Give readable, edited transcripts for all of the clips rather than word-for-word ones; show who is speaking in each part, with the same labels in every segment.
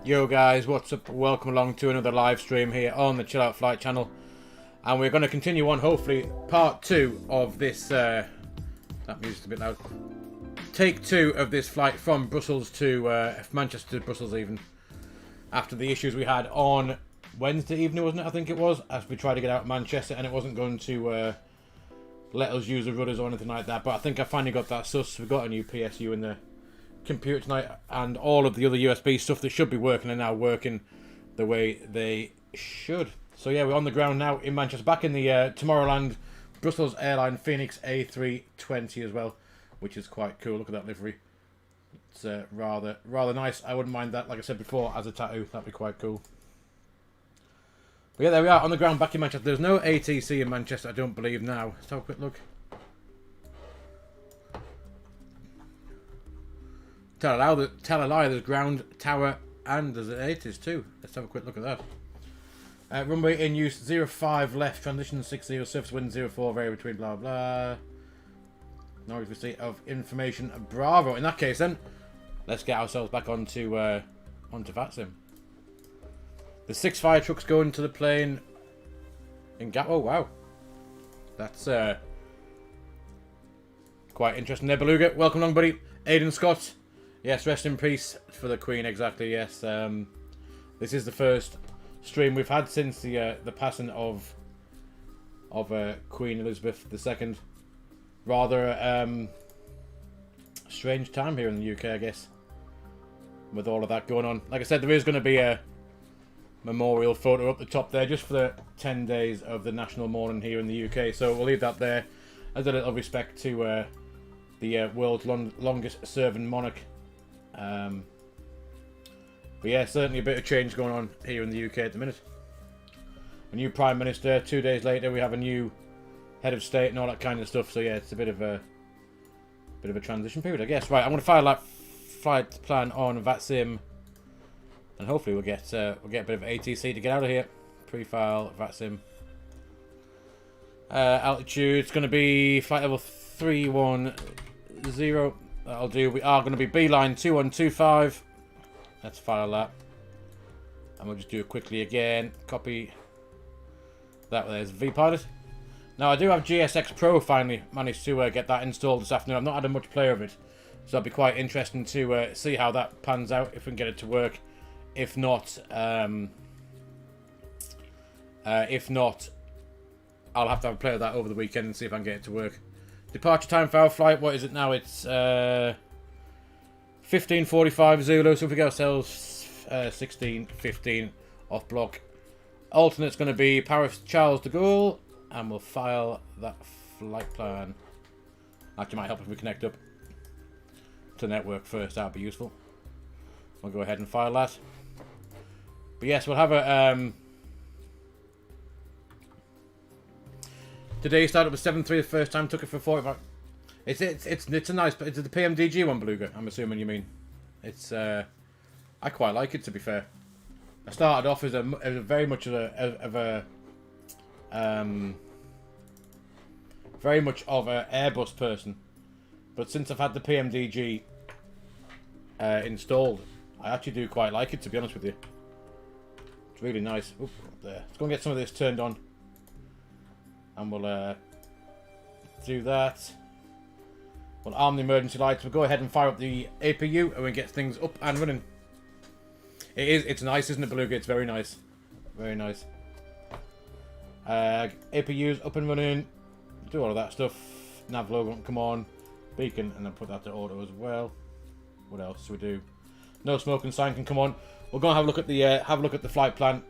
Speaker 1: Yo guys, what's up? Welcome along to another live stream here on the Chill Out Flight channel, and we're going to continue on, hopefully, part 2 of this, that music's a bit loud, take 2 of this flight from Brussels to Manchester to Brussels even, after the issues we had on Wednesday evening, wasn't it? I think it was, as we tried to get out of Manchester and it wasn't going to let us use the rudders or anything like that, but I think I finally got that sus. We've got a new PSU in the computer tonight, and all of the other USB stuff that should be working are now working the way they should. So yeah, we're on the ground now in Manchester, back in the Tomorrowland Brussels airline Fenix A320 as well, which is quite cool. Look at that livery. It's rather nice. I wouldn't mind that, like I said before, as a tattoo. That'd be quite cool. But yeah, there we are on the ground back in Manchester. There's no ATC in Manchester, I don't believe now. Let's have a quick look. Tell a lie, there's ground, tower, and there's ATIS too. Let's have a quick look at that. Runway in use, 05 left, transition 60, surface wind 04, vary between blah blah. Norwich receipt of information, bravo. In that case then, let's get ourselves back onto VATSIM. There's 6 fire trucks going to the plane in Gap. Oh wow. That's quite interesting there, Beluga. Welcome along, buddy. Aidan Scott. Yes, rest in peace for the Queen, exactly, yes. This is the first stream we've had since the passing of Queen Elizabeth II. Rather strange time here in the UK, I guess, with all of that going on. Like I said, there is going to be a memorial photo up the top there, just for the 10 days of the National Mourning here in the UK. So we'll leave that there as a little respect to the world's longest serving monarch. But yeah, certainly a bit of change going on here in the UK at the minute. A new Prime Minister, 2 days later we have a new Head of State and all that kind of stuff. So yeah, it's a bit of a transition period, I guess. Right, I'm going to fire that flight plan on VATSIM, and hopefully we'll get a bit of ATC to get out of here. Pre-file VATSIM. Altitude, it's going to be flight level 310. That'll do. We are going to be beeline 2125. Let's file that. And we'll just do it quickly again. Copy that. There's VPilot. Now, I do have GSX Pro finally managed to get that installed this afternoon. I've not had a much play of it, so it'll be quite interesting to see how that pans out, if we can get it to work. If not, I'll have to have a play of that over the weekend and see if I can get it to work. Departure time for our flight, what is it now? It's 15:45 Zulu, so if we get ourselves 16:15 off block. Alternate's going to be Paris Charles de Gaulle, and we'll file that flight plan. Actually, might help if we connect up to the network first. That'll be useful. We'll go ahead and file that. But yes, we'll have a today started with 7.3 the first time. Took it for 45. It's a nice. It's the PMDG one, Beluga. I'm assuming you mean. It's I quite like it, to be fair. I started off as a very much of a very much of an Airbus person, but since I've had the PMDG installed, I actually do quite like it, to be honest with you. It's really nice. Oop, there. Let's go and get some of this turned on, and we'll do that. We'll arm the emergency lights. We'll go ahead and fire up the APU, and we'll get things up and running. It's nice, isn't it, Beluga? It's very nice. Very nice. APU's up and running. Do all of that stuff. Nav logo, come on. Beacon, and then put that to auto as well. What else do we do? No smoking sign can come on. We're going to have a look at the flight plan,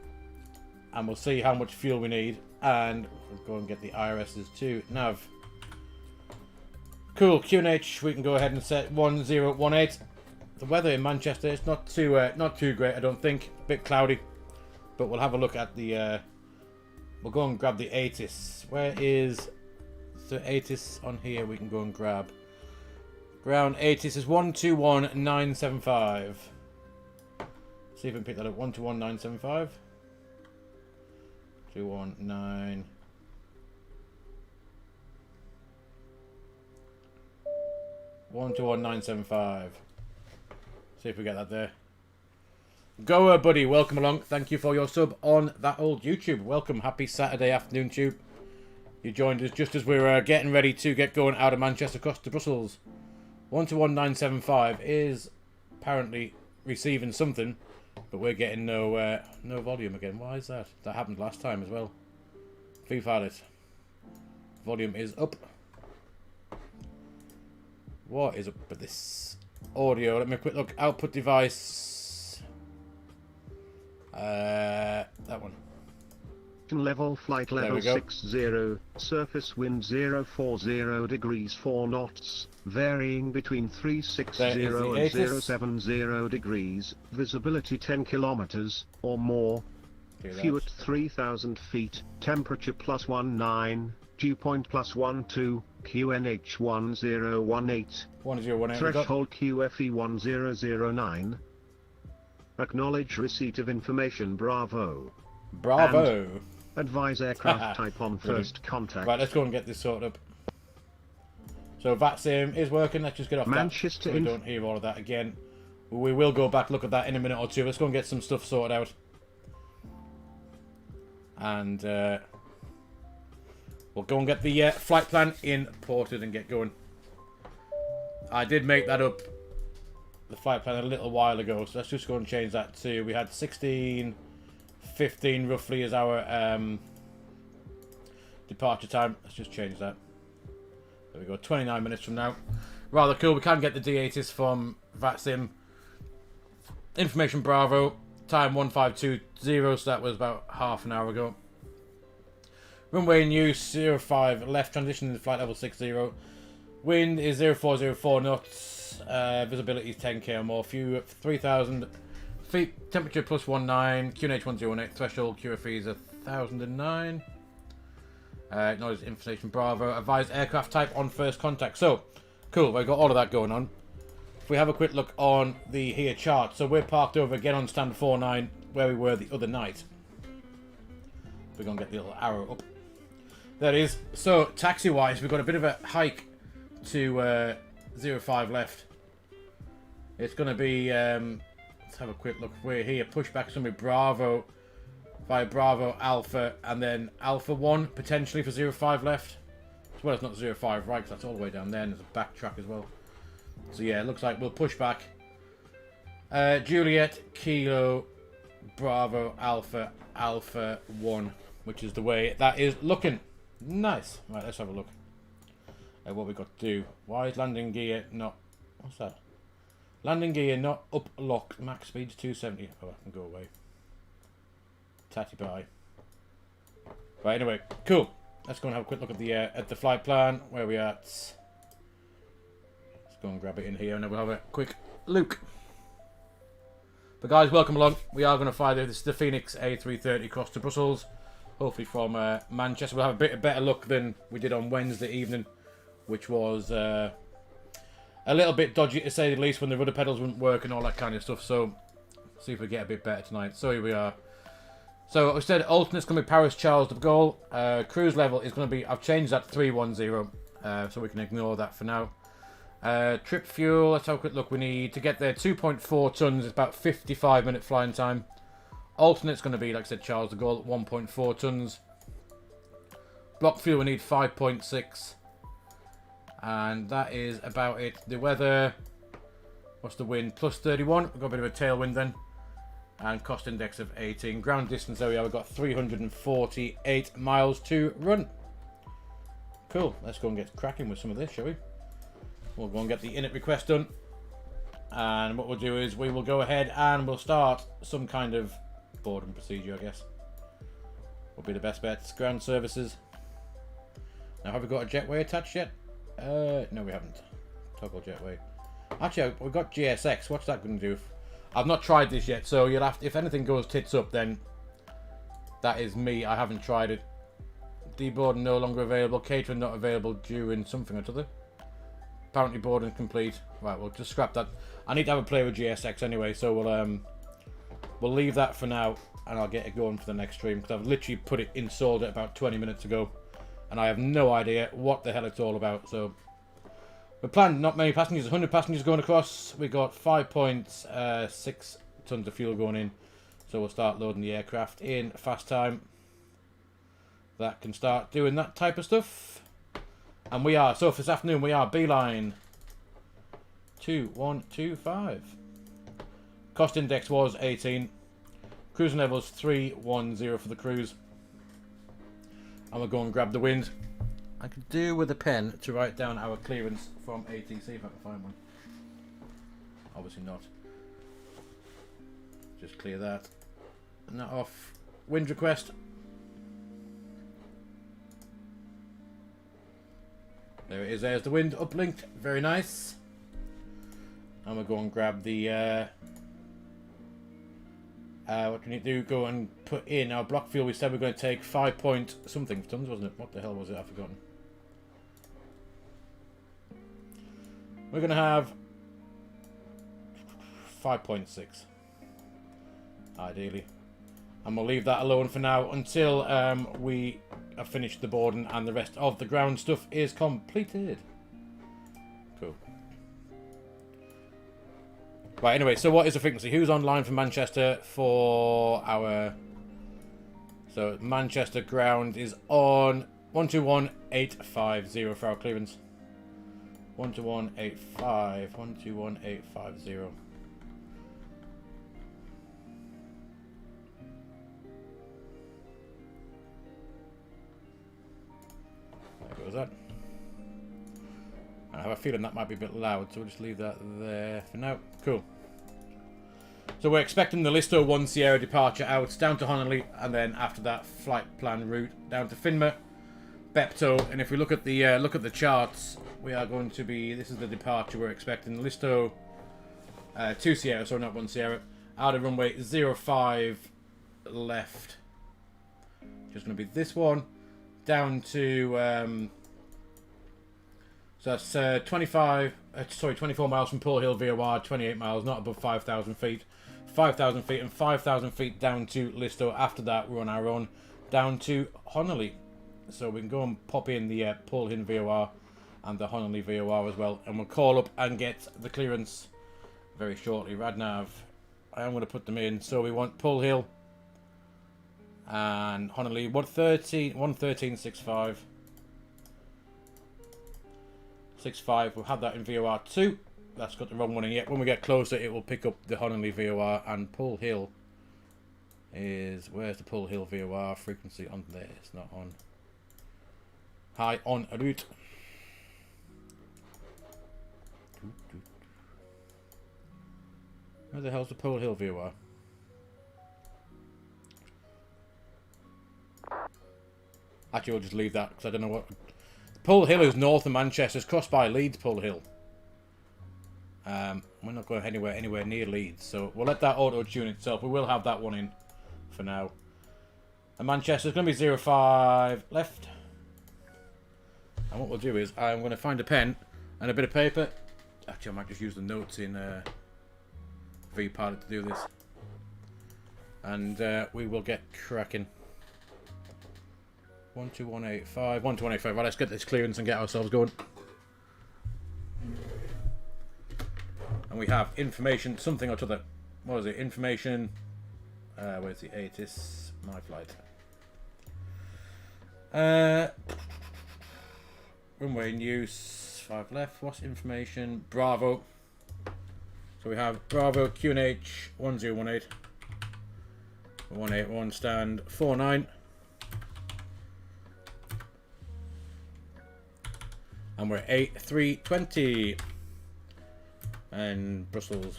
Speaker 1: and we'll see how much fuel we need, and we'll go and get the IRSs to nav. Cool. QNH, we can go ahead and set 1018. The weather in Manchester, it's not too great, I don't think. A bit cloudy, but we'll have a look at the. We'll go and grab the ATIS. Where is the ATIS on here? We can go and grab. Ground ATIS is 121975. See if we can pick that up. 121975. 219. 121975. See if we get that there. Gooooo, buddy, welcome along. Thank you for your sub on that old YouTube. Welcome. Happy Saturday afternoon, Tube. You joined us just as we were getting ready to get going out of Manchester across to Brussels. 121975 is apparently receiving something, but we're getting no volume again. Why is that? That happened last time as well. VFAT. Volume is up. What is up with this audio? Let me have a quick look. Output device. That one.
Speaker 2: Level flight level 60, surface wind 040 degrees 4 knots, varying between 360 and 070 degrees, visibility 10 kilometers or more, fuel at 3,000 feet, temperature +19, dew point +12, QNH 1018,
Speaker 1: 1018,
Speaker 2: threshold QFE 1009. Acknowledge receipt of information, Bravo.
Speaker 1: Bravo.
Speaker 2: And advise aircraft type on first contact.
Speaker 1: Right, let's go and get this sorted up. So VATSIM is working. Let's just get off
Speaker 2: Manchester
Speaker 1: that so we don't hear all of that again. We will go back, look at that in a minute or two. Let's go and get some stuff sorted out. And we'll go and get the flight plan imported and get going. I did make that up, the flight plan, a little while ago. So let's just go and change that to, we had 16:15 roughly as our departure time. Let's just change that. There we go, 29 minutes from now. Rather cool. We can get the D80s from VATSIM. Information Bravo. Time 1520, so that was about half an hour ago. Runway in use 05 left, transition into flight level 60. Wind is 0404 knots. Visibility is 10k or more. Fuel at 3,000 feet. Temperature +19. QNH 1018. Threshold QFE is 1009. Acknowledge information Bravo. Advised aircraft type on first contact. So, cool. We've got all of that going on. If we have a quick look on the here chart. So we're parked over again on stand 49 where we were the other night. We're going to get the little arrow up. There it is. So, taxi-wise, we've got a bit of a hike to 05 left. It's going to be... let's have a quick look. We're here. Pushback is going to be Bravo. via Bravo, Alpha, and then Alpha 1 potentially for 05 left. As well as not 05 right, because that's all the way down there, and there's a backtrack as well. So yeah, it looks like we'll push back. Juliet, Kilo, Bravo, Alpha, Alpha 1, which is the way that is looking. Nice. Right, let's have a look at what we've got to do. Why is landing gear not... What's that? Landing gear not up locked. Max speed's 270. Oh, I can go away. Tatty bye. Right, anyway, cool. Let's go and have a quick look at the flight plan. Where are we at? Let's go and grab it in here and then we'll have a quick look. But guys, welcome along. We are going to fly this is the Fenix A320 across to Brussels. Hopefully from Manchester. We'll have a bit better luck than we did on Wednesday evening, which was a little bit dodgy to say the least when the rudder pedals wouldn't work and all that kind of stuff. So, see if we get a bit better tonight. So here we are. So we said alternate's going to be Paris Charles de Gaulle. Cruise level is going to be, I've changed that to 310, so we can ignore that for now. Trip fuel, let's have a quick look. We need to get there 2.4 tons, it's about 55-minute flying time. Alternate's going to be, like I said, Charles de Gaulle, 1.4 tons. Block fuel, we need 5.6. And that is about it. The weather, what's the wind? Plus 31, we've got a bit of a tailwind then. And cost index of 18. Ground distance there we are, we've got 348 miles to run. Cool, let's go and get cracking with some of this, shall we? We'll go and get the init request done. And what we'll do is we will go ahead and we'll start some kind of boarding procedure, I guess. Will be the best bets. Ground services. Now, have we got a jetway attached yet? No, we haven't. Toggle jetway. Actually, we've got GSX. What's that going to do? I've not tried this yet, so you'll have to, if anything goes tits up, then that is me. I haven't tried it. Deboarding no longer available. Catering not available during something or other. Apparently boarding complete. Right, we'll just scrap that. I need to have a play with GSX anyway, so we'll leave that for now, and I'll get it going for the next stream because I've literally installed it about 20 minutes ago, and I have no idea what the hell it's all about. So we're planning not many passengers, 100 passengers going across. We got 5.6 tons of fuel going in, so we'll start loading the aircraft in fast time. That can start doing that type of stuff. And we are, so for this afternoon, we are beeline 2125. Cost index was 18. Cruising level is 310 for the cruise. And we'll go and grab the wind. I could do with a pen to write down our clearance from ATC if I can find one. Obviously not. Just clear that. And that off. Wind request. There it is, there's the wind uplinked, very nice. And we'll go and grab the, what can you do? Go and put in our block fuel. We said we're going to take 5 point something tons, wasn't it? What the hell was it? I've forgotten. We're going to have 5.6, ideally. And we'll leave that alone for now until we have finished the boarding and the rest of the ground stuff is completed. Cool. Right, anyway, so what is the frequency? Who's online from Manchester for our... So, Manchester ground is on 121850 for our clearance. 121850. 121850. There goes that. I have a feeling that might be a bit loud, so we'll just leave that there for now. Cool. So we're expecting the Listo 1 Sierra departure out down to Honolulu, and then after that flight plan route down to Finma, Bepto, and if we look at the charts, we are going to be, this is the departure we're expecting, Listo 2 Sierra, so not 1 Sierra, out of runway 05 left. Just going to be this one, down to, so that's 24 miles from Pole Hill VOR, 28 miles, not above 5,000 feet. 5,000 feet and 5,000 feet down to Listo. After that, we're on our own down to Honolulu. So we can go and pop in the Pole Hill VOR and the Honolulu VOR as well. And we'll call up and get the clearance very shortly. Radnav, I am going to put them in. So we want Pole Hill And Honolulu 113.65. 65. We'll have that in VOR 2. That's got the wrong one in yet. When we get closer, it will pick up the Honolulu VOR. And Pull Hill is... Where's the Pull Hill VOR frequency on there? It's not on. High on route. Where the hell's the Pull Hill VOR? Actually, we'll just leave that because I don't know what... Pull Hill is north of Manchester. It's crossed by Leeds, Pull Hill. We're not going anywhere near Leeds, so we'll let that auto-tune itself. We will have that one in for now. And Manchester's going to be 05 left. And what we'll do is I'm going to find a pen and a bit of paper. Actually, I might just use the notes in VPilot to do this. And we will get cracking. 12185, 12185. Right, let's get this clearance and get ourselves going. And we have information, something or other. What is it? Information. Where's the ATIS? My flight. Runway in use. 5 left. What's information? Bravo. So we have Bravo QNH 1018. 181 stand 49. And we're A320. And Brussels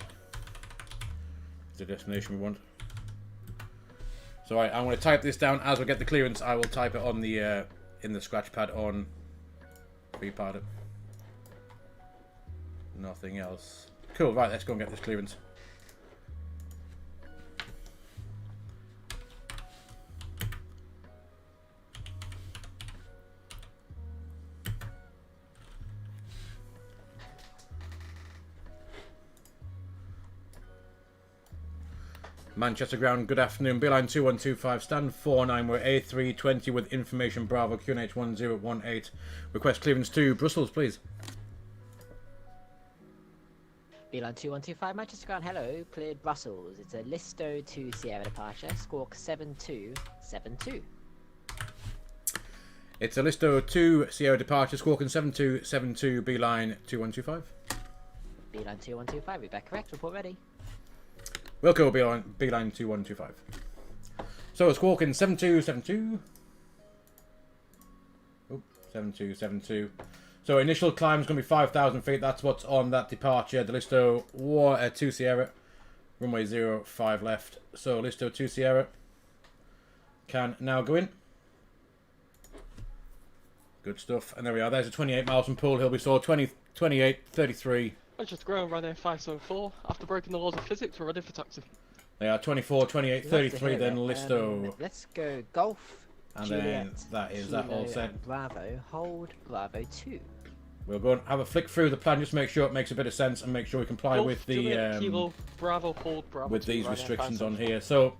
Speaker 1: is the destination we want. So I'm going to type this down as we get the clearance. I will type it on the in the scratch pad on VPilot. Nothing else. Cool. Right, let's go and get this clearance. Manchester ground, good afternoon. Beeline 2125, stand 49. We're A320 with information Bravo QNH 1018. Request clearance to Brussels, please.
Speaker 3: Beeline 2125, Manchester ground, hello. Cleared Brussels. It's a Listo to Sierra departure, squawk 7272.
Speaker 1: It's a Listo 2 Sierra departure, squawking 7272, Beeline 2125.
Speaker 3: Beeline 2125, read back correct, report ready.
Speaker 1: Wilco, Beeline 2125. So, squawking 7272. Oh, 7272. So, initial climb is going to be 5,000 feet. That's what's on that departure. The Listo 2 Sierra. Runway 05 left. So, Listo 2 Sierra can now go in. Good stuff. And there we are. There's a 28 miles from Pool Hill. We saw 28, 33.
Speaker 4: Manchester ground, Ryanair 574. After breaking the laws of physics, we're ready for taxi.
Speaker 1: They are 24, 28, 33, then Listo.
Speaker 3: Let's go Golf,
Speaker 1: And
Speaker 3: Juliet,
Speaker 1: then that is that all set.
Speaker 3: and Bravo, hold Bravo 2.
Speaker 1: We'll go and have a flick through the plan, just make sure it makes a bit of sense and make sure we comply
Speaker 4: Golf,
Speaker 1: with the
Speaker 4: Juliet, Kilo, Bravo, hold Bravo
Speaker 1: with
Speaker 4: 2,
Speaker 1: these
Speaker 4: Ryanair
Speaker 1: restrictions on
Speaker 4: 574.
Speaker 1: here. So,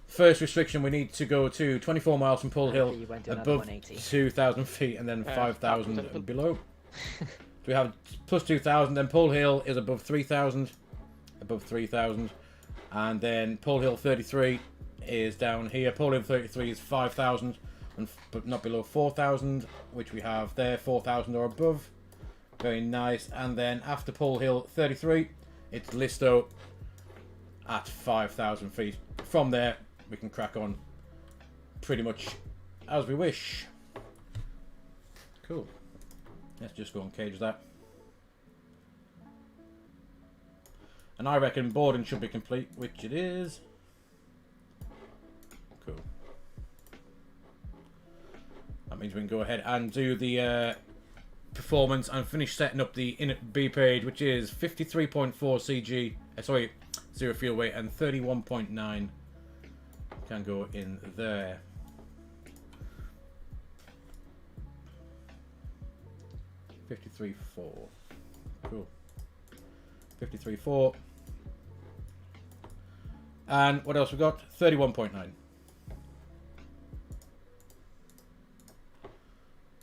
Speaker 1: first restriction, we need to go to 24 miles from Pull Hill,
Speaker 3: You went to another
Speaker 1: above
Speaker 3: 180.
Speaker 1: 2,000 feet, and then 5,000
Speaker 4: gentlemen.
Speaker 1: below. So we have plus 2,000, then Pull Hill is above 3,000, and then Pull Hill 33 is down here. Pull Hill 33 is 5,000, but not below 4,000, which we have there, 4,000 or above. Very nice. And then after Pull Hill 33, it's Listo at 5,000 feet. From there, we can crack on pretty much as we wish. Cool. Let's just go and cage that. And I reckon boarding should be complete, which it is. Cool. That means we can go ahead and do the performance and finish setting up the init B page, which is 53.4 CG. Sorry, 0 fuel weight and 31.9. Can go in there. 53.4. Cool. 53.4. And what else we got? 31.9.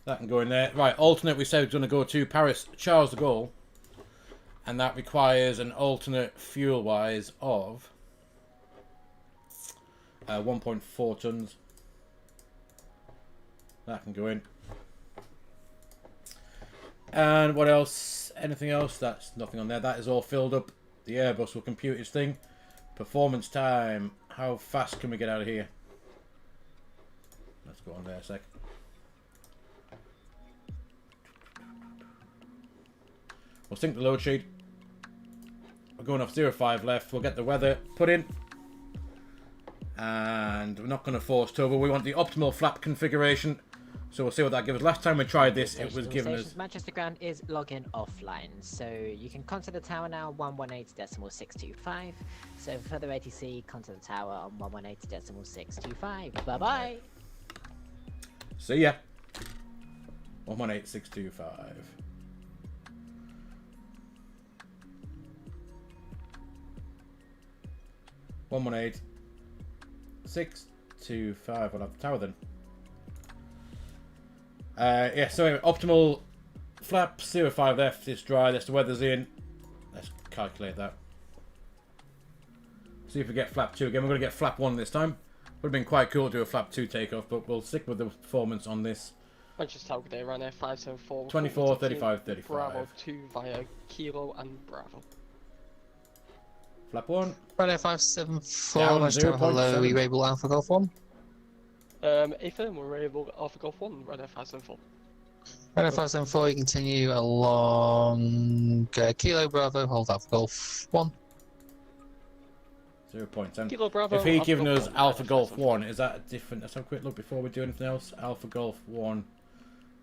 Speaker 1: That can go in there. Right, alternate we said we're going to go to Paris Charles de Gaulle. And that requires an alternate fuel-wise of 1.4 tons. That can go in. And what else? Anything else? That's nothing on there. That is all filled up. The Airbus will compute its thing. Performance time. How fast can we get out of here? Let's go on there a sec. We'll sync the load sheet. We're going off 05 left. We'll get the weather put in. And we're not going to force over. We want the optimal flap configuration. So we'll see what that gives us. Last time we tried this, it was giving us...
Speaker 3: Manchester ground is logging offline. So you can contact the tower now 118.625. So for further ATC, contact the tower on 118.625. Bye-bye.
Speaker 1: See ya. 118.625. We'll have the tower then. Yeah, so anyway, optimal flap, 05 left, it's dry, that's the weather's in. Let's calculate that. See if we get flap 2 again. We're going to get flap 1 this time. Would have been quite cool to do a flap 2 takeoff, but we'll stick with the performance on this.
Speaker 4: Manchester Tower today, Ryanair 574.
Speaker 1: 24, 35, 35.
Speaker 4: Bravo 2 via Kilo and Bravo.
Speaker 1: Flap 1.
Speaker 5: Ryanair 574,
Speaker 1: Down
Speaker 5: Manchester, hello,
Speaker 1: 0.7.
Speaker 5: are you able Alpha Golf 1?
Speaker 4: Affirm, we're able Alpha Golf 1, Ryanair 574.
Speaker 5: Ryanair 574, you continue along Kilo Bravo, hold Alpha Golf 1.
Speaker 1: 0.7.
Speaker 4: Kilo Bravo,
Speaker 1: If he
Speaker 4: Alpha
Speaker 1: given
Speaker 4: Golf
Speaker 1: us
Speaker 4: 1,
Speaker 1: Alpha
Speaker 4: Ryanair
Speaker 1: Golf
Speaker 4: 574.
Speaker 1: 1, is that a different... Let's have a quick look before we do anything else. Alpha Golf 1,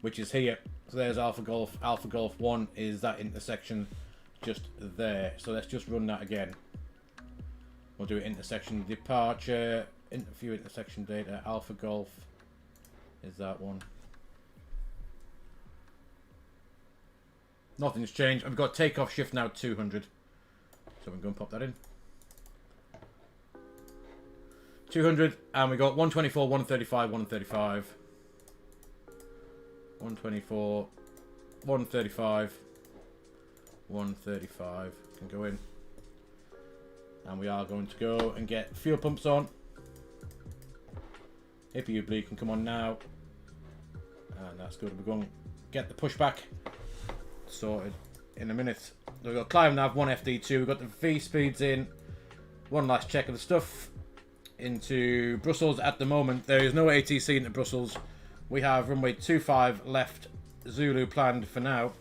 Speaker 1: which is here. So there's Alpha Golf. Alpha Golf 1 is that intersection just there. So let's just run that again. We'll do intersection departure, interview intersection data. Alpha Golf is that one. Nothing's changed. I've got takeoff shift now 200. So we can go and pop that in. 200, and we got 124, 135, 135. 124, 135, 135. Can go in. And we are going to go and get fuel pumps on. Hippie Oblique can come on now. And that's good. We're going to get the pushback sorted in a minute. So we've got climb nav, 1 FD2. We've got the V speeds in. One last check of the stuff. Into Brussels at the moment. There is no ATC into Brussels. We have runway 25 left Zulu planned for now.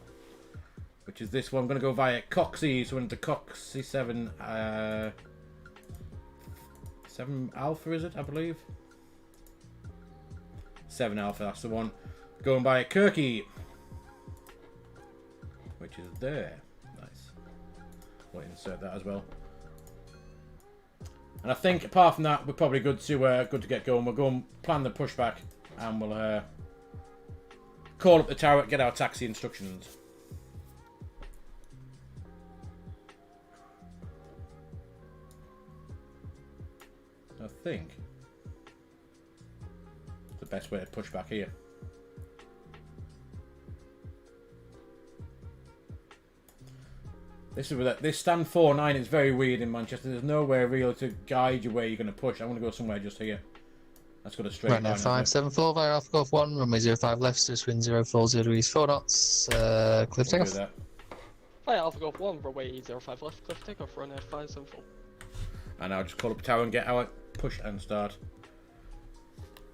Speaker 1: Which is this one. I'm going to go via Coxie. So into Coxie 7. 7 Alpha is it, I believe? 7 Alpha, that's the one. Going by Kirky. Which is there. Nice. We'll insert that as well. And I think apart from that, we're probably good to get going. We'll go and plan the pushback, and we'll call up the tower, get our taxi instructions. I think it's the best way to push back here. This stand 49 is very weird in Manchester. There's nowhere really to guide you where you're going to push. I'm going to go somewhere just here. Let's go to straight line.
Speaker 5: Ryanair 574 via Alpha Golf 1, runway 05 left, just wind 040 degrees 4 knots, clear
Speaker 1: We'll
Speaker 5: takeoff.
Speaker 1: do that.
Speaker 4: Via Alpha Golf 1, runway 05 left, cliff takeoff, Ryanair 574.
Speaker 1: And I'll just call up the tower and get our push and start.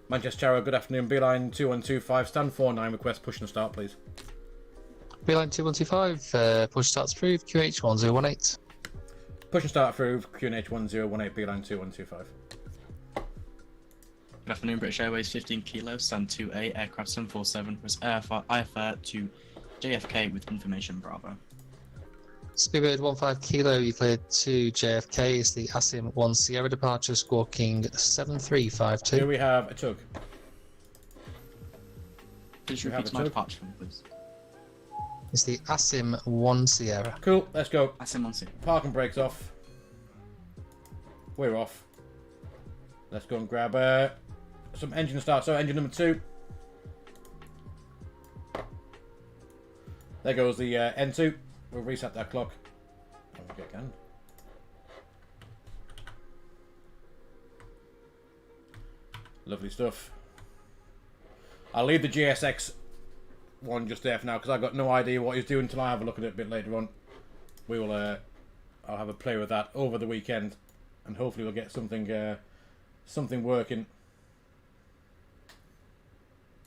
Speaker 1: Manchester Tower, good afternoon. Beeline 2125, stand 49, request push and start, please.
Speaker 5: Beeline 2125, push starts approved, QH 1018.
Speaker 1: Push and start approved, QNH 1018, Beeline 2125.
Speaker 6: Good afternoon, British Airways 15 Kilo, stand 2A, aircraft 747, was IFR to JFK with information Bravo.
Speaker 5: Speedbird 15 Kilo, you cleared to JFK, is the ASIM 1 Sierra departure, squawking 7352.
Speaker 1: Here we have a tug.
Speaker 6: Please
Speaker 1: We have
Speaker 6: repeat
Speaker 1: a
Speaker 6: my
Speaker 1: tug.
Speaker 6: departure, please.
Speaker 5: It's the ASIM 1 Sierra.
Speaker 1: Cool, let's go.
Speaker 6: ASIM on scene.
Speaker 1: Park and brakes off. We're off. Let's go and grab some engine start. So engine number 2. There goes the N2. We'll reset that clock. And we get going. Lovely stuff. I'll leave the GSX one just there for now because I've got no idea what he's doing until I have a look at it a bit later on. We will. I'll have a play with that over the weekend, and hopefully we'll get something something working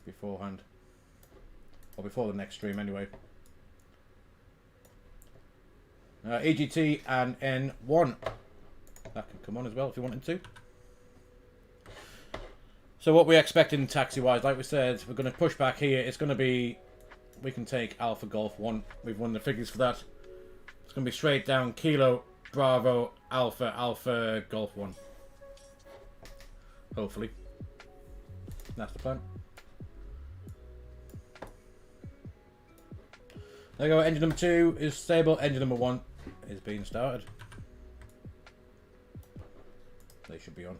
Speaker 1: beforehand, or before the next stream anyway. EGT and N1. That can come on as well if you wanted to. So what we're expecting taxi-wise, like we said, we're going to push back here. It's going to be, we can take Alpha Golf 1. We've won the figures for that. It's going to be straight down Kilo, Bravo, Alpha, Alpha, Golf 1. Hopefully. That's the plan. There you go, engine number 2 is stable, engine number 1 is being started. They should be on.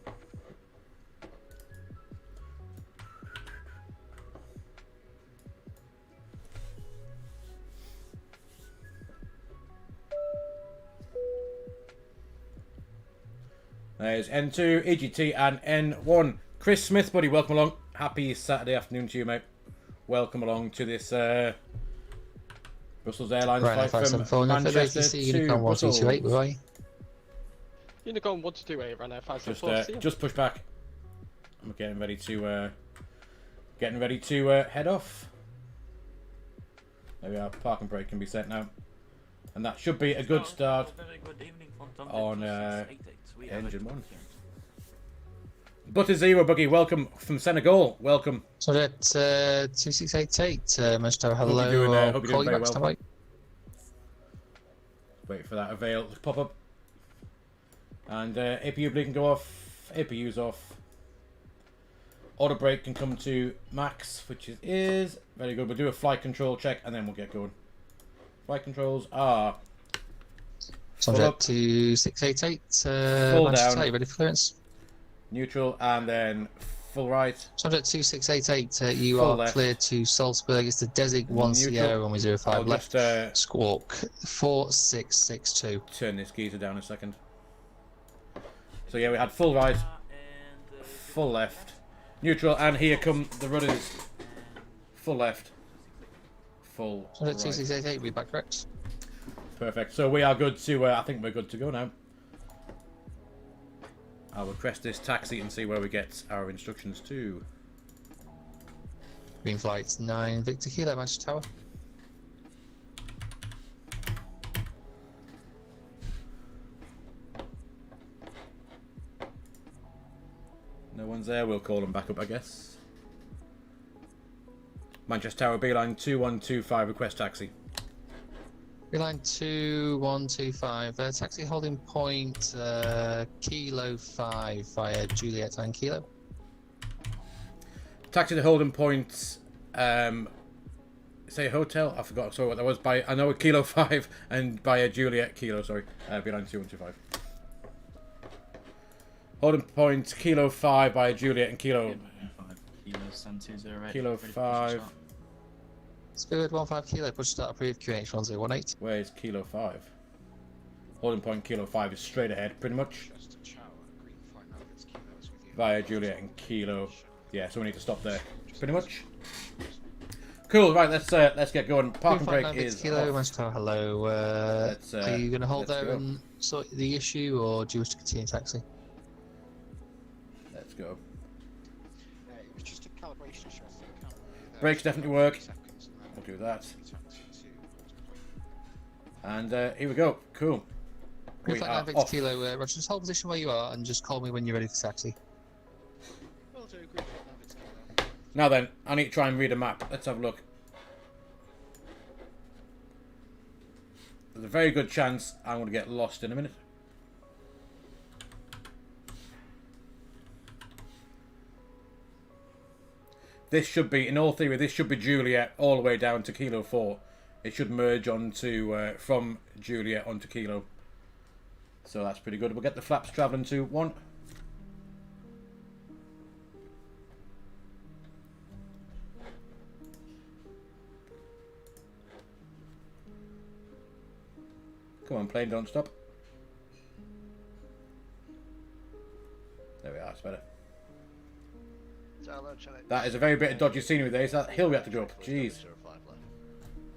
Speaker 1: There's N2, EGT and N1. Chris Smith, buddy, welcome along. Happy Saturday afternoon to you, mate. Welcome along to this Brussels Airlines
Speaker 5: Right,
Speaker 1: flight from Manchester to
Speaker 5: Unicorn
Speaker 1: Brussels.
Speaker 5: 1228, where are you?
Speaker 4: Unicorn 1228, runner 574.
Speaker 1: Just push back. I'm getting ready to head off. There we are. Parking brake can be set now, and that should be a good start on engine 1. Butter Zero Buggy, welcome from Senegal. Welcome.
Speaker 5: So that 2688, Mr.
Speaker 1: Hope
Speaker 5: Hello.
Speaker 1: you're doing, hope you're
Speaker 5: Call
Speaker 1: doing
Speaker 5: you
Speaker 1: very
Speaker 5: back,
Speaker 1: well.
Speaker 5: standby.
Speaker 1: Wait for that avail to pop up. And APU bleed can go off. APU's off. Auto brake can come to max, which is very good. We'll do a flight control check and then we'll get going. Flight controls are
Speaker 5: Subject to 688,
Speaker 1: Full
Speaker 5: Manchester,
Speaker 1: down.
Speaker 5: you ready for clearance?
Speaker 1: neutral and then full right.
Speaker 5: Subject to 688, you
Speaker 1: Full
Speaker 5: are
Speaker 1: left.
Speaker 5: cleared to Salzburg. It's the Desig 1
Speaker 1: Neutral.
Speaker 5: Sierra, runway 05
Speaker 1: I'll
Speaker 5: left.
Speaker 1: just
Speaker 5: Squawk 4662.
Speaker 1: turn this geezer down a second. So yeah, we had full right, full left, neutral, and here come the rudders. Full left, full
Speaker 5: Subject to
Speaker 1: right.
Speaker 5: 2688, we back correct.
Speaker 1: Perfect. So we are good to. I think we're good to go now. I will press this taxi and see where we get our instructions to.
Speaker 5: Green flight 9 Victor Kilo, Manchester Tower.
Speaker 1: No one's there. We'll call them back up, I guess. Manchester Tower, Beeline 2125, request taxi.
Speaker 5: Line 2125, taxi holding point Kilo 5 via Juliet and Kilo.
Speaker 1: Taxi to Holden Point. Say hotel. I forgot. Sorry, what that was. By I know Kilo 5 and by a Juliet Kilo. Sorry, Beeline 2125. Holden Point Kilo 5 by a Juliet and Kilo.
Speaker 6: Kilo Sun 208.
Speaker 1: Kilo
Speaker 6: ready for
Speaker 1: 5.
Speaker 6: start.
Speaker 5: Spirit 15 Kilo, push start approved QH 1018.
Speaker 1: Where's Kilo 5? Holding point Kilo 5 is straight ahead, pretty much. Via Juliet and Kilo. Yeah, so we need to stop there, pretty much. Cool. Right, let's get going. Parking brake is
Speaker 5: Kilo,
Speaker 1: off.
Speaker 5: Manchester Tower, hello. Are you going to hold
Speaker 1: let's
Speaker 5: there
Speaker 1: go.
Speaker 5: and sort the issue, or do you wish to continue taxi?
Speaker 1: Let's go.
Speaker 7: It was just a calibration issue, I think.
Speaker 1: Brakes definitely work. We'll do that. And here we go. Cool.
Speaker 5: Green
Speaker 1: We
Speaker 5: flight
Speaker 1: are
Speaker 5: 9 Victor
Speaker 1: off.
Speaker 5: Kilo, Roger, just hold position where you are and just call me when you're ready for taxi.
Speaker 7: Will do, green flight 9 Victor Kilo.
Speaker 1: Now then, I need to try and read a map. Let's have a look. There's a very good chance I'm going to get lost in a minute. This should be, in all theory, this should be Juliet all the way down to Kilo 4. It should merge onto, from Juliet onto Kilo. So that's pretty good. We'll get the flaps travelling to 1. Come on, plane, don't stop. There we are, it's better. That is a very bit of dodgy scenery there. Is that hill we have to go up? Jeez.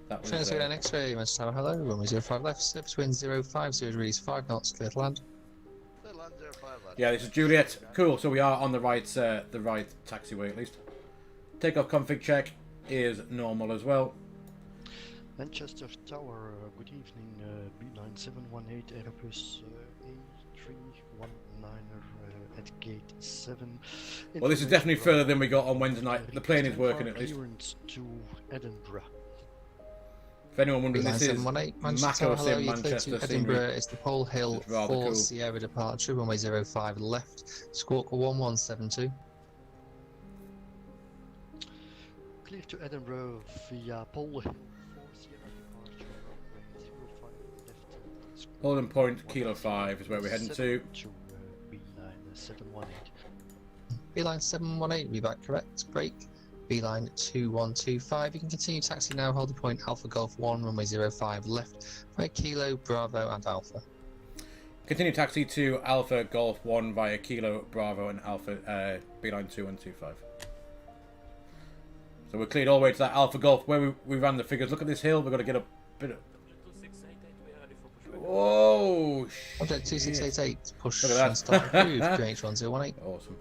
Speaker 1: That was,
Speaker 5: Fenix A320, Majesty Tower, hello, runway 05 left, surface wind 050 degrees, 5 knots, clear to land.
Speaker 1: yeah, this is Juliet. Cool. So we are on the right taxiway at least. Takeoff config check is normal as well.
Speaker 7: Manchester Tower, good evening, B9 718 Airbus A319 at gate 7.
Speaker 1: Well, this is definitely further than we got on Wednesday night. The plane is working at least.
Speaker 7: Clearance to Edinburgh.
Speaker 1: If anyone wondering, this is
Speaker 5: 718, Manchester
Speaker 1: Mako
Speaker 5: Tower, hello,
Speaker 1: Sim
Speaker 5: you're clear
Speaker 1: Manchester
Speaker 5: to
Speaker 1: scenery.
Speaker 5: Edinburgh, it's the Pole Hill
Speaker 1: It's rather
Speaker 5: 4
Speaker 1: cool.
Speaker 5: Sierra departure, runway 05 left, squawk 1172.
Speaker 7: Clear to Edinburgh via Pole Hill 4 Sierra departure, runway 05 left.
Speaker 1: Holding point Kilo 5 is where we're heading to.
Speaker 7: B9 718.
Speaker 5: Beeline 718, be back correct, break. Beeline 2125, you can continue taxi now, holding point Alpha Golf 1, runway 05 left, via Kilo, Bravo and Alpha.
Speaker 1: Continue taxi to Alpha Golf 1 via Kilo, Bravo and Alpha Beeline 2125. So we're cleared all the way to that Alpha Golf where we ran the figures. Look at this hill, we've got to get a bit of... Whoa!
Speaker 5: Object 2688, push
Speaker 1: Look at that.
Speaker 5: and start approved, QH1018.
Speaker 1: Awesome.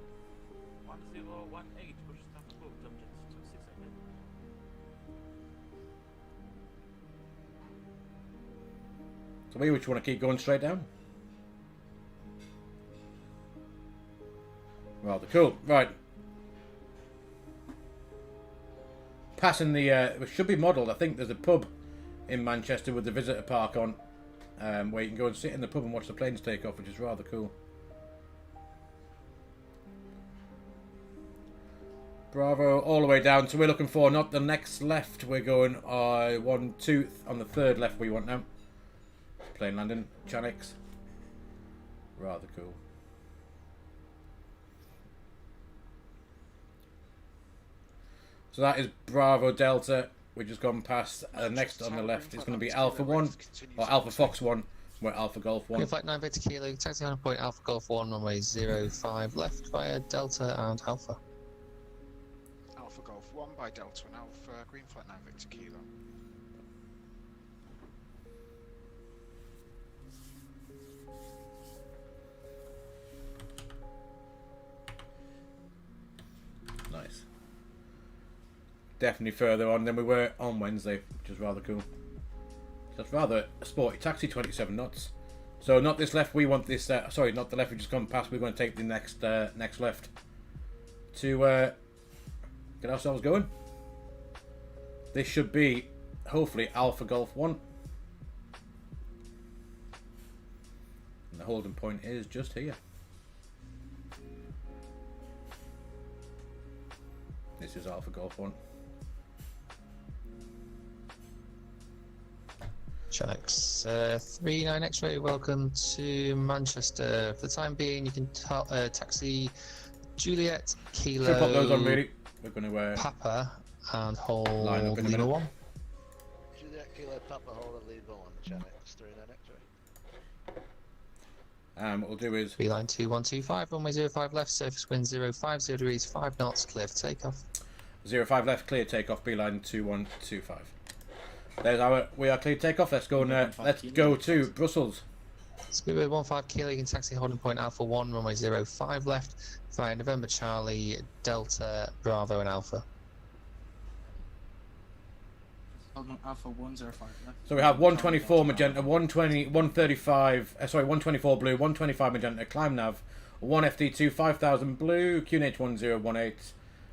Speaker 1: So we just want to keep going straight down. Rather cool. Right. Passing the, it should be modelled. I think there's a pub in Manchester with the visitor park on, where you can go and sit in the pub and watch the planes take off, which is rather cool. Bravo, all the way down. So we're looking for not the next left. We're going 1, 2 on the third left we want now. Plane landing, Chanix. Rather cool. So that is Bravo Delta. We've just gone past. Next on the left is going to be Alpha 1 or Alpha Fox 1. We're Alpha Golf 1.
Speaker 5: Flight 9 Victor Kilo, taxi on point Alpha Golf 1, runway 05 left via Delta and Alpha.
Speaker 8: Alpha Golf 1 by Delta and Alpha, green flight 9 Victor Kilo.
Speaker 1: Nice. Definitely further on than we were on Wednesday, which is rather cool. That's rather a sporty taxi, 27 knots. So not this left, we want this, sorry, not the left we've just gone past, we're going to take the next next left to get ourselves going. This should be, hopefully, Alpha Golf 1. And the holding point is just here. This is Alpha Golf 1.
Speaker 5: Chanix 39 X-ray, welcome to Manchester. For the time being, you can taxi Juliet, Kilo,
Speaker 1: Should pop those on really. We're going to
Speaker 5: Papa, and hold
Speaker 1: line up in a
Speaker 5: Lima
Speaker 1: minute.
Speaker 5: 1.
Speaker 9: Juliet Kilo Papa Hold and Lead 1, Chanix 39 X-ray.
Speaker 1: what we'll do is
Speaker 5: Beeline 2125, runway 05 left, surface wind 050 degrees, 5 knots, clear for takeoff.
Speaker 1: 05 left, clear takeoff, beeline 2125. There's our, we are clear takeoff. Let's go and let's go to Brussels.
Speaker 5: Speedbird 15 Kilo, you can taxi holding point Alpha 1, runway 05 left, via November Charlie, Delta, Bravo and Alpha.
Speaker 6: Alpha 105 left.
Speaker 1: So we have 124 magenta, 120, 135, sorry, 124 blue, 125 magenta, climb nav, 1 FD2, 5000 blue, QNH 1018,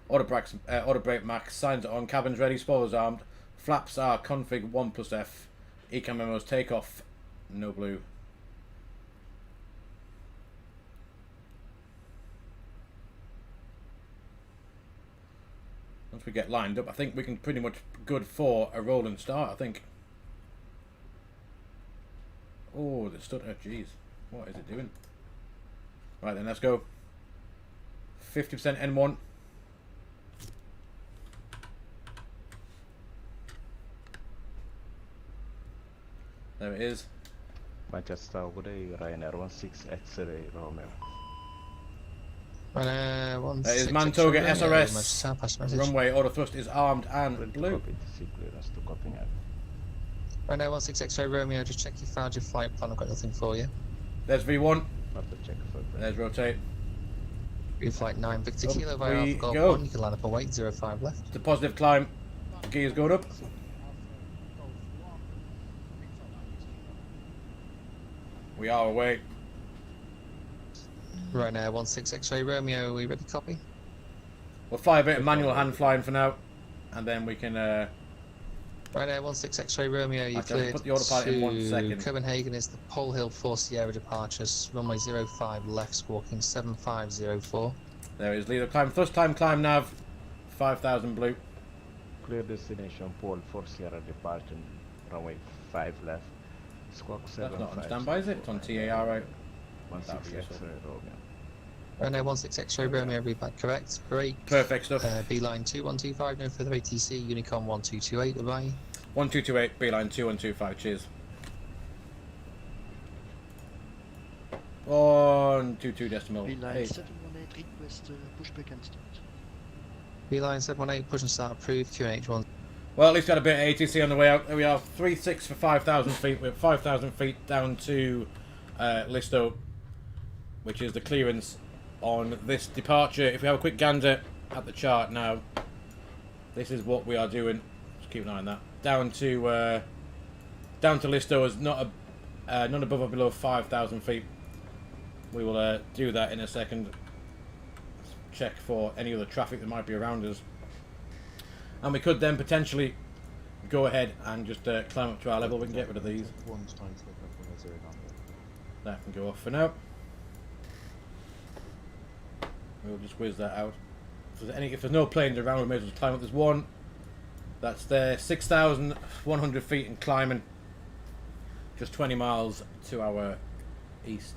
Speaker 1: auto brake max, signs are on, cabins ready, spoilers armed, flaps are config 1+F, ecam memos take off, no blue. Once we get lined up, I think we can pretty much good for a roll and start, I think. Oh, the stutter, jeez. What is it doing? Right then, let's go. 50% N1. There it is.
Speaker 10: Manchester, good day, Ryanair 16 X-ray Romeo.
Speaker 5: Runway
Speaker 1: That is
Speaker 5: 16
Speaker 1: Mantoga
Speaker 5: Romeo,
Speaker 1: SRS.
Speaker 5: pass message.
Speaker 1: Runway auto thrust is armed and blue.
Speaker 5: Runway 16 X-ray Romeo, just check you found your flight plan. I've got nothing for you.
Speaker 1: There's V1. There's rotate.
Speaker 5: Flight 9 Victor
Speaker 1: Up
Speaker 5: Kilo via
Speaker 1: we
Speaker 5: Alpha Golf
Speaker 1: go.
Speaker 5: 1. You can line up and wait. 05 left.
Speaker 1: It's a positive climb. Gears going up. We are away.
Speaker 5: Runway 16 X-ray Romeo, are we ready? Copy.
Speaker 1: We'll fire a bit of manual hand flying for now, and then we can.
Speaker 5: Runway 16 X-ray Romeo, you
Speaker 1: Okay,
Speaker 5: cleared
Speaker 1: put the autopilot in 1 second.
Speaker 5: Copenhagen is the Pole Hill 4 Sierra departures. Runway 05 left, squawking 7504.
Speaker 1: There is leader climb, first time climb nav, 5,000 blue.
Speaker 10: Clear destination Pole 4 Sierra departure, runway 5 left, squawk 7.
Speaker 1: That's not on standby, is it? It's on TAR, right?
Speaker 10: 16 X-ray Romeo.
Speaker 5: Runway 16 X-ray Romeo, read back correct. Break.
Speaker 1: Perfect stuff.
Speaker 5: Beeline 2125, no further ATC. Unicom 1228, bye-bye.
Speaker 1: 1228, beeline 2125, cheers. 122 decimal.
Speaker 7: Beeline
Speaker 1: 8.
Speaker 7: 718 request pushback and start.
Speaker 5: Beeline 718, push and start approved. QNH1.
Speaker 1: Well, at least we had a bit of ATC on the way out. There we are, 3.6 for 5,000 feet. We're 5,000 feet down to Listo, which is the clearance on this departure. If we have a quick gander at the chart now, this is what we are doing. Just keep an eye on that. Down to Listo is not above or below 5,000 feet. We will do that in a second. Check for any other traffic that might be around us, and we could then potentially go ahead and just climb up to our level. We can get rid of these. That can go off for now. We'll just whiz that out. If there's no planes around, we may as well climb up. There's one. That's there, 6,100 feet and climbing. Just 20 miles to our east.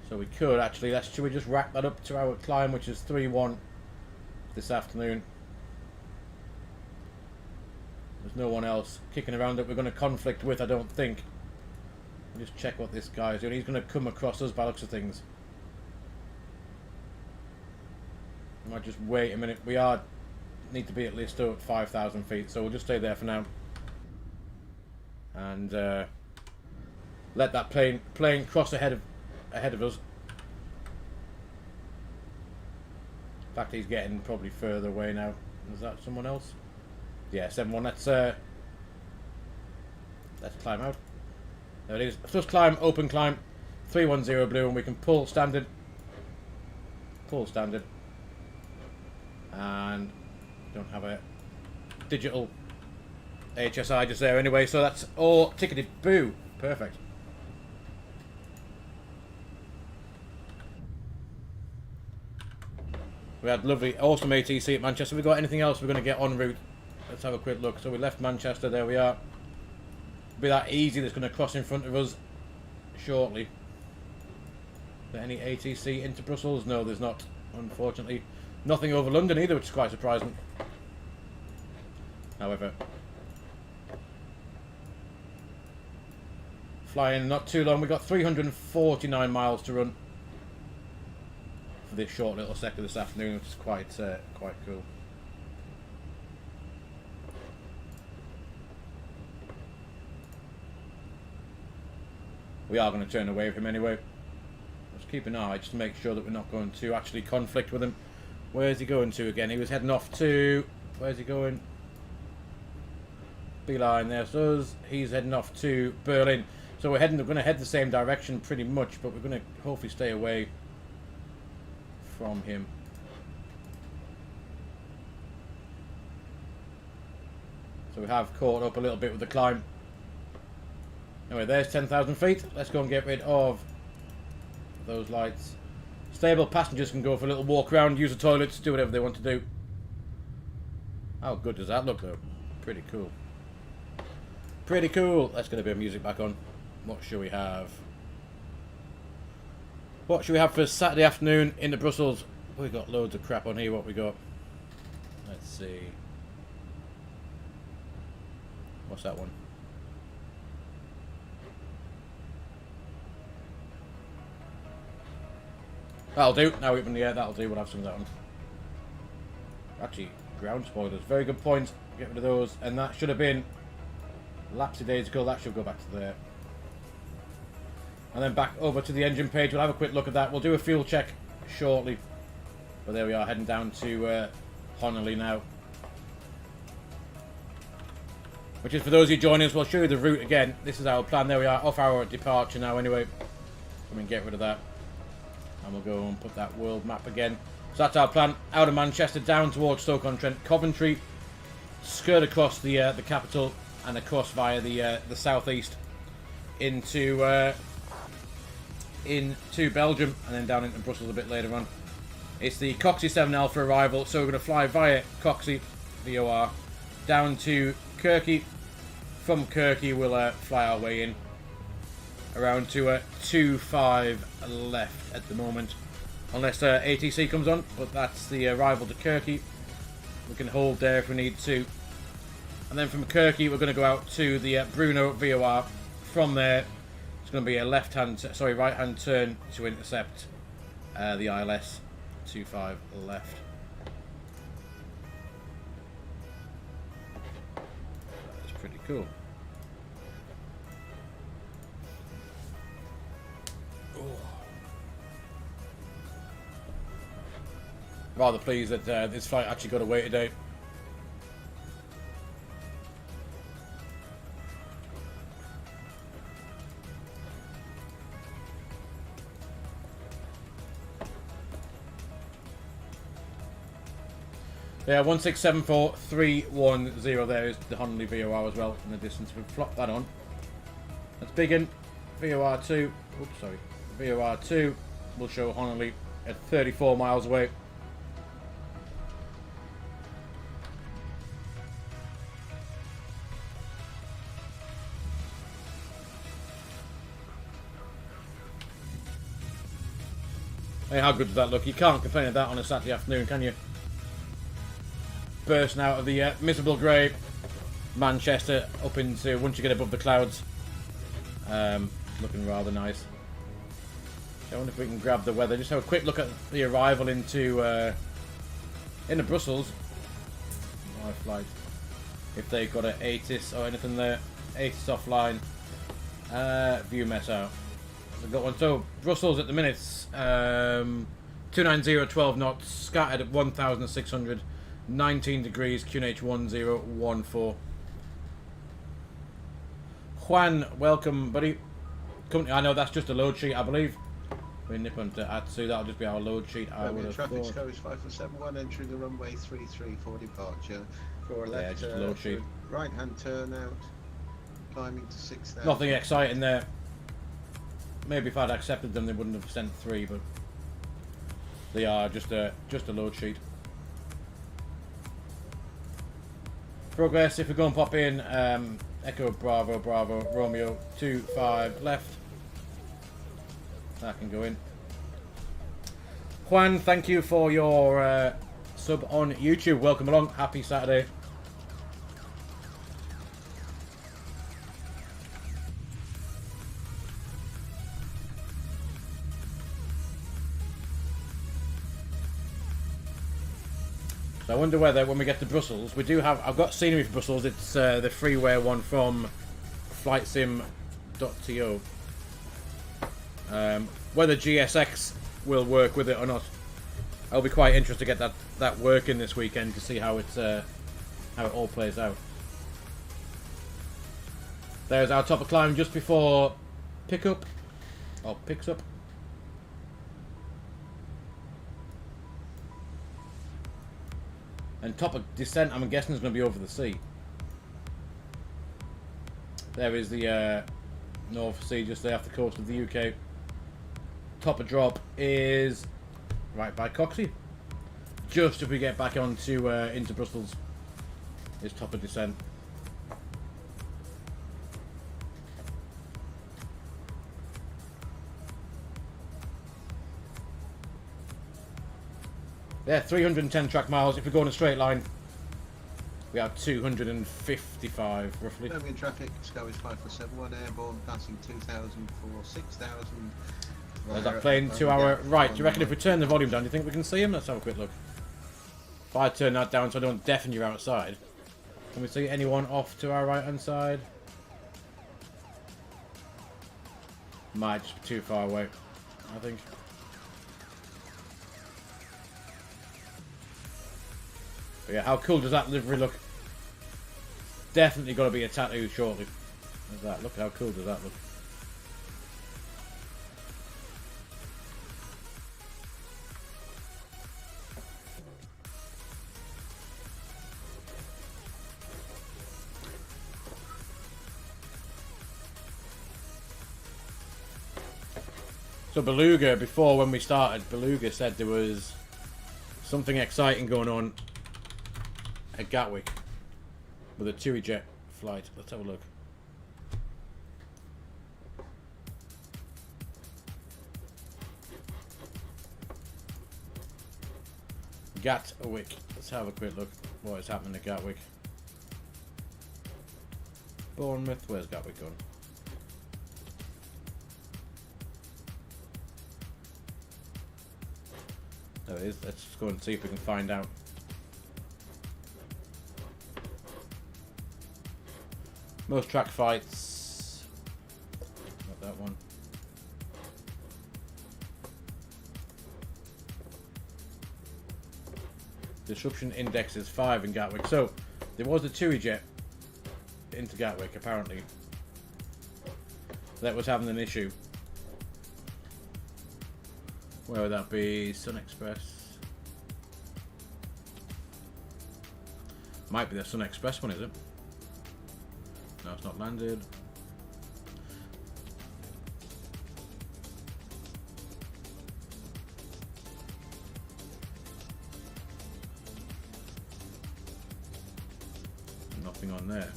Speaker 1: So we could actually, should we just rack that up to our climb, which is 3-1 this afternoon. There's no one else kicking around that we're going to conflict with, I don't think. We'll just check what this guy is doing. He's going to come across us by the looks of things. I might just wait a minute. We need to be at least at 5,000 feet, so we'll just stay there for now. And let that plane cross ahead of us. In fact, he's getting probably further away now. Is that someone else? Yeah, 7-1. Let's climb out. There it is. First climb, open climb, 310 blue, and we can pull standard. Pull standard. And don't have a digital HSI just there anyway, so that's all ticketed. Boo. Perfect. We had lovely, awesome ATC at Manchester. Have we got anything else we're going to get en route? Let's have a quick look. So we left Manchester, there we are. It'll be that easy that's going to cross in front of us shortly. Is there any ATC into Brussels? No, there's not, unfortunately. Nothing over London either, which is quite surprising. However, flying not too long. We've got 349 miles to run for this short little sector this afternoon, which is quite cool. We are going to turn away from him anyway. Let's keep an eye just to make sure that we're not going to actually conflict with him. Where's he going to again? He was heading off to... Where's he going? Beeline, there's us. He's heading off to Berlin. So we're going to head the same direction pretty much, but we're going to hopefully stay away from him. So we have caught up a little bit with the climb. Anyway, there's 10,000 feet. Let's go and get rid of those lights. Stable passengers can go for a little walk around, use the toilets, do whatever they want to do. How good does that look though? Pretty cool. Pretty cool. Let's get a bit of music back on. What should we have? What should we have for Saturday afternoon into Brussels? We've got loads of crap on here. What we got? Let's see. What's that one? That'll do. Now we're up in the air, that'll do. We'll have some of that one. Actually, ground spoilers. Very good point. Get rid of those. And that should have been lapsy days ago. That should go back to there. And then back over to the engine page. We'll have a quick look at that. We'll do a fuel check shortly. But there we are, heading down to Honolulu now. Which is, for those of you joining us, we'll show you the route again. This is our plan. There we are, off our departure now anyway. Come and get rid of that. And we'll go and put that world map again. So that's our plan. Out of Manchester, down towards Stoke-on-Trent, Coventry. Skirt across the capital and across via the southeast into Belgium, and then down into Brussels a bit later on. It's the Coxie 7 Alpha arrival, so we're going to fly via Coxie, VOR, down to Kirky. From Kirky, we'll fly our way in around to 2-5 left at the moment, unless ATC comes on, but that's the arrival to Kirky. We can hold there if we need to. And then from Kirky, we're going to go out to the Bruno VOR. From there, it's going to be a right-hand turn to intercept the ILS 2-5 left. That's pretty cool. Rather pleased that this flight actually got away today. Yeah, 1674310 there is the Honolulu VOR as well in the distance. We'll flop that on. Let's begin. VOR2. Oops, sorry. VOR2 will show Honolulu at 34 miles away. Hey, how good does that look? You can't complain of that on a Saturday afternoon, can you? Bursting out of the miserable grey Manchester up into, once you get above the clouds, looking rather nice. I wonder if we can grab the weather. Just have a quick look at the arrival into Brussels. My flight. If they've got an ATIS or anything there. ATIS offline. View mess out. We've got one. So Brussels at the minute, 290, 12 knots, scattered at 1,600, 19 degrees, QNH 1014. Juan, welcome, buddy. I know that's just a load sheet, I believe. We nip on to Atsu, that'll just be our load sheet. I would have
Speaker 2: traffic
Speaker 1: thought.
Speaker 2: Scotish 5471 entering the runway 33 for departure. For a left
Speaker 1: just a load sheet.
Speaker 2: Right hand turn out, climbing to 6,000.
Speaker 1: Nothing exciting there. Maybe if I'd accepted them, they wouldn't have sent 3, but they are just a load sheet. Progress. If we go and pop in, Echo Bravo Bravo Romeo 25 left. That can go in. Juan, thank you for your sub on YouTube. Welcome along. Happy Saturday. I wonder whether when we get to Brussels, we do have. I've got scenery for Brussels. It's the freeware one from flightsim.to. Whether GSX will work with it or not, I'll be quite interested to get that working this weekend to see how it all plays out. There's our top of climb just before pickup or picks up. And top of descent, I'm guessing, is going to be over the sea. There is the North Sea just there off the coast of the UK. Top of drop is right by Coxie. Just if we get back onto into Brussels, is top of descent. Yeah, 310 track miles. If we go in a straight line, we have 255 roughly.
Speaker 2: In traffic, Scotish 5471 airborne, passing 2,000 for 6,000,
Speaker 1: There's that plane to our right. Do you reckon if we turn the volume down, do you think we can see him? Let's have a quick look. If I turn that down so I don't deafen you outside, can we see anyone off to our right hand side? Might just be too far away, I think. But yeah, how cool does that livery look? Definitely got to be a tattoo shortly. Look at that. Look how cool does that look. So Beluga, before when we started, Beluga said there was something exciting going on at Gatwick with a TUI jet flight. Let's have a look. Gatwick. Let's have a quick look what is happening at Gatwick. Bournemouth, where's Gatwick gone? There it is. Let's just go and see if we can find out. Most track fights. Not that one. Disruption index is 5 in Gatwick. So there was a TUI jet into Gatwick apparently that was having an issue. Where would that be? Sun Express. Might be the Sun Express one, is it? No, it's not landed. Nothing on there.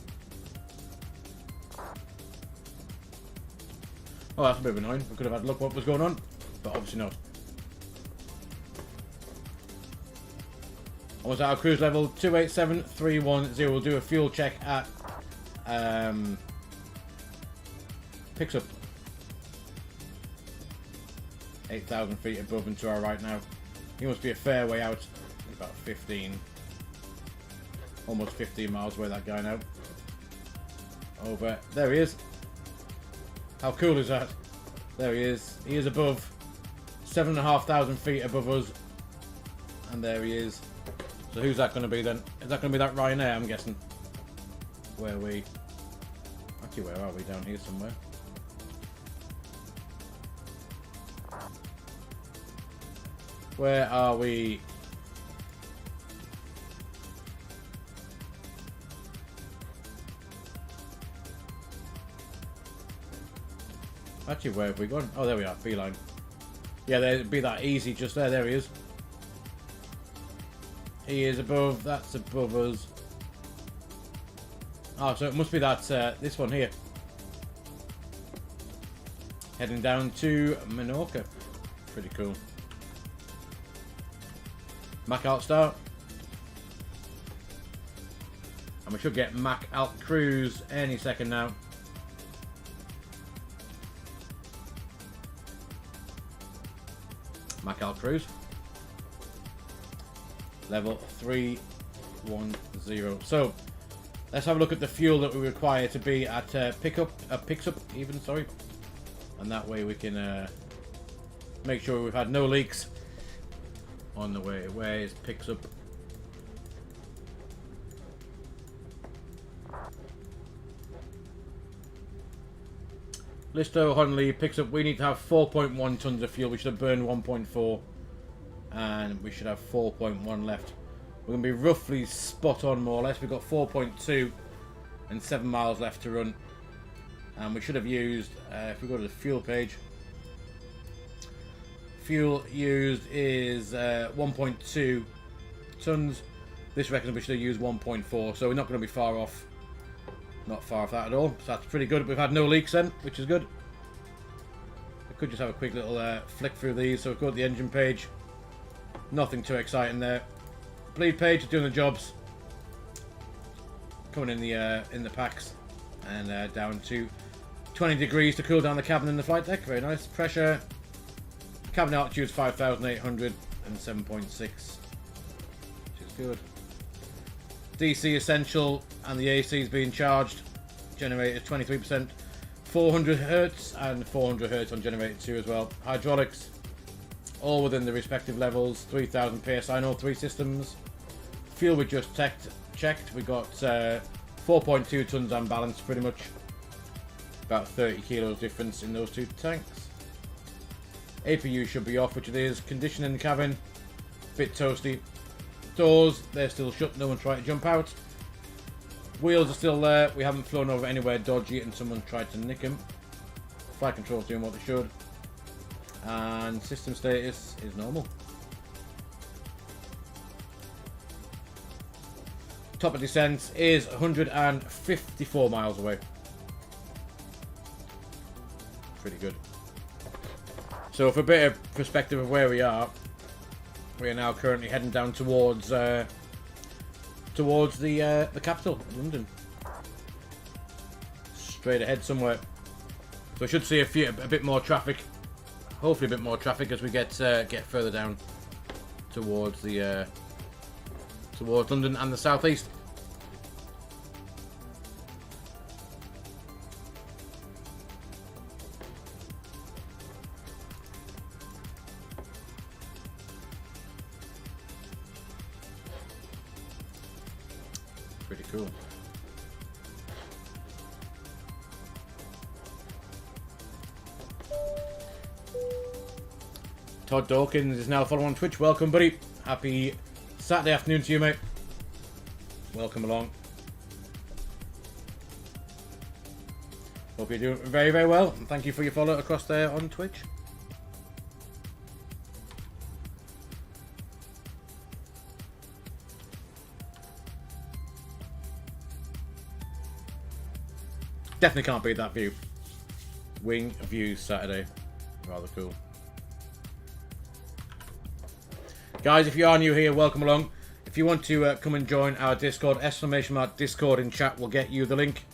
Speaker 1: Oh, that's a bit annoying. We could have had a look what was going on, but obviously not. I was at our cruise level 287310. We'll do a fuel check at picks up 8,000 feet above and to our right now. He must be a fair way out. About 15, almost 15 miles away. That guy now. Over there he is. How cool is that? There he is. He is above 7,500 feet above us, and there he is. So who's that going to be then? Is that going to be that Ryanair, I'm guessing? Where are we? Actually, where are we? Down here somewhere. Where are we? Actually, where have we gone? Oh, there we are. Beeline. Yeah, there'd be that easy just there. There he is. He is above, that's above us. Oh, so it must be that, this one here. Heading down to Menorca. Pretty cool. Mac Alt start. And we should get Mac Alt Cruise any second now. Mac Alt Cruise. Level 310. So let's have a look at the fuel that we require to be at picks up even, sorry, and that way we can make sure we've had no leaks on the way. Where is picks up? Listo Honley picks up. We need to have 4.1 tons of fuel. We should have burned 1.4. And we should have 4.1 left. We're going to be roughly spot on, more or less. We've got 4.2 and 7 miles left to run. And we should have used, if we go to the fuel page, fuel used is 1.2 tons. This reckons we should have used 1.4, so we're not going to be far off. Not far off that at all. So that's pretty good. We've had no leaks then, which is good. I could just have a quick little flick through these. So we've got the engine page. Nothing too exciting there. Bleed page is doing the jobs. Coming in the packs, and down to 20 degrees to cool down the cabin and the flight deck. Very nice. Pressure Cabin altitude is 5,807.6, which is good. DC Essential and the AC is being charged. Generator 23%, 400 Hz and 400 Hz on generator 2 as well. Hydraulics, all within the respective levels. 3,000 PSI on all three systems. Fuel we just checked. We got 4.2 tons unbalanced, pretty much. About 30 kilos difference in those two tanks. APU should be off, which it is. Condition in the cabin, bit toasty. Doors, they're still shut. No one tried to jump out. Wheels are still there. We haven't flown over anywhere dodgy and someone tried to nick them. Flight control's doing what they should. And system status is normal. Top of descent is 154 miles away. Pretty good. So for a bit of perspective of where we are now currently heading down towards the capital, London. Straight ahead somewhere. So I should see a bit more traffic. Hopefully a bit more traffic as we get further down towards towards London and the southeast. Pretty cool. Todd Dawkins is now following on Twitch. Welcome, buddy. Happy Saturday afternoon to you, mate. Welcome along. Hope you're doing very, very well. And thank you for your follow across there on Twitch. Definitely can't beat that view. Wing views Saturday. Rather cool. Guys, if you are new here, welcome along. If you want to come and join our Discord, !Discord in chat will get you the link.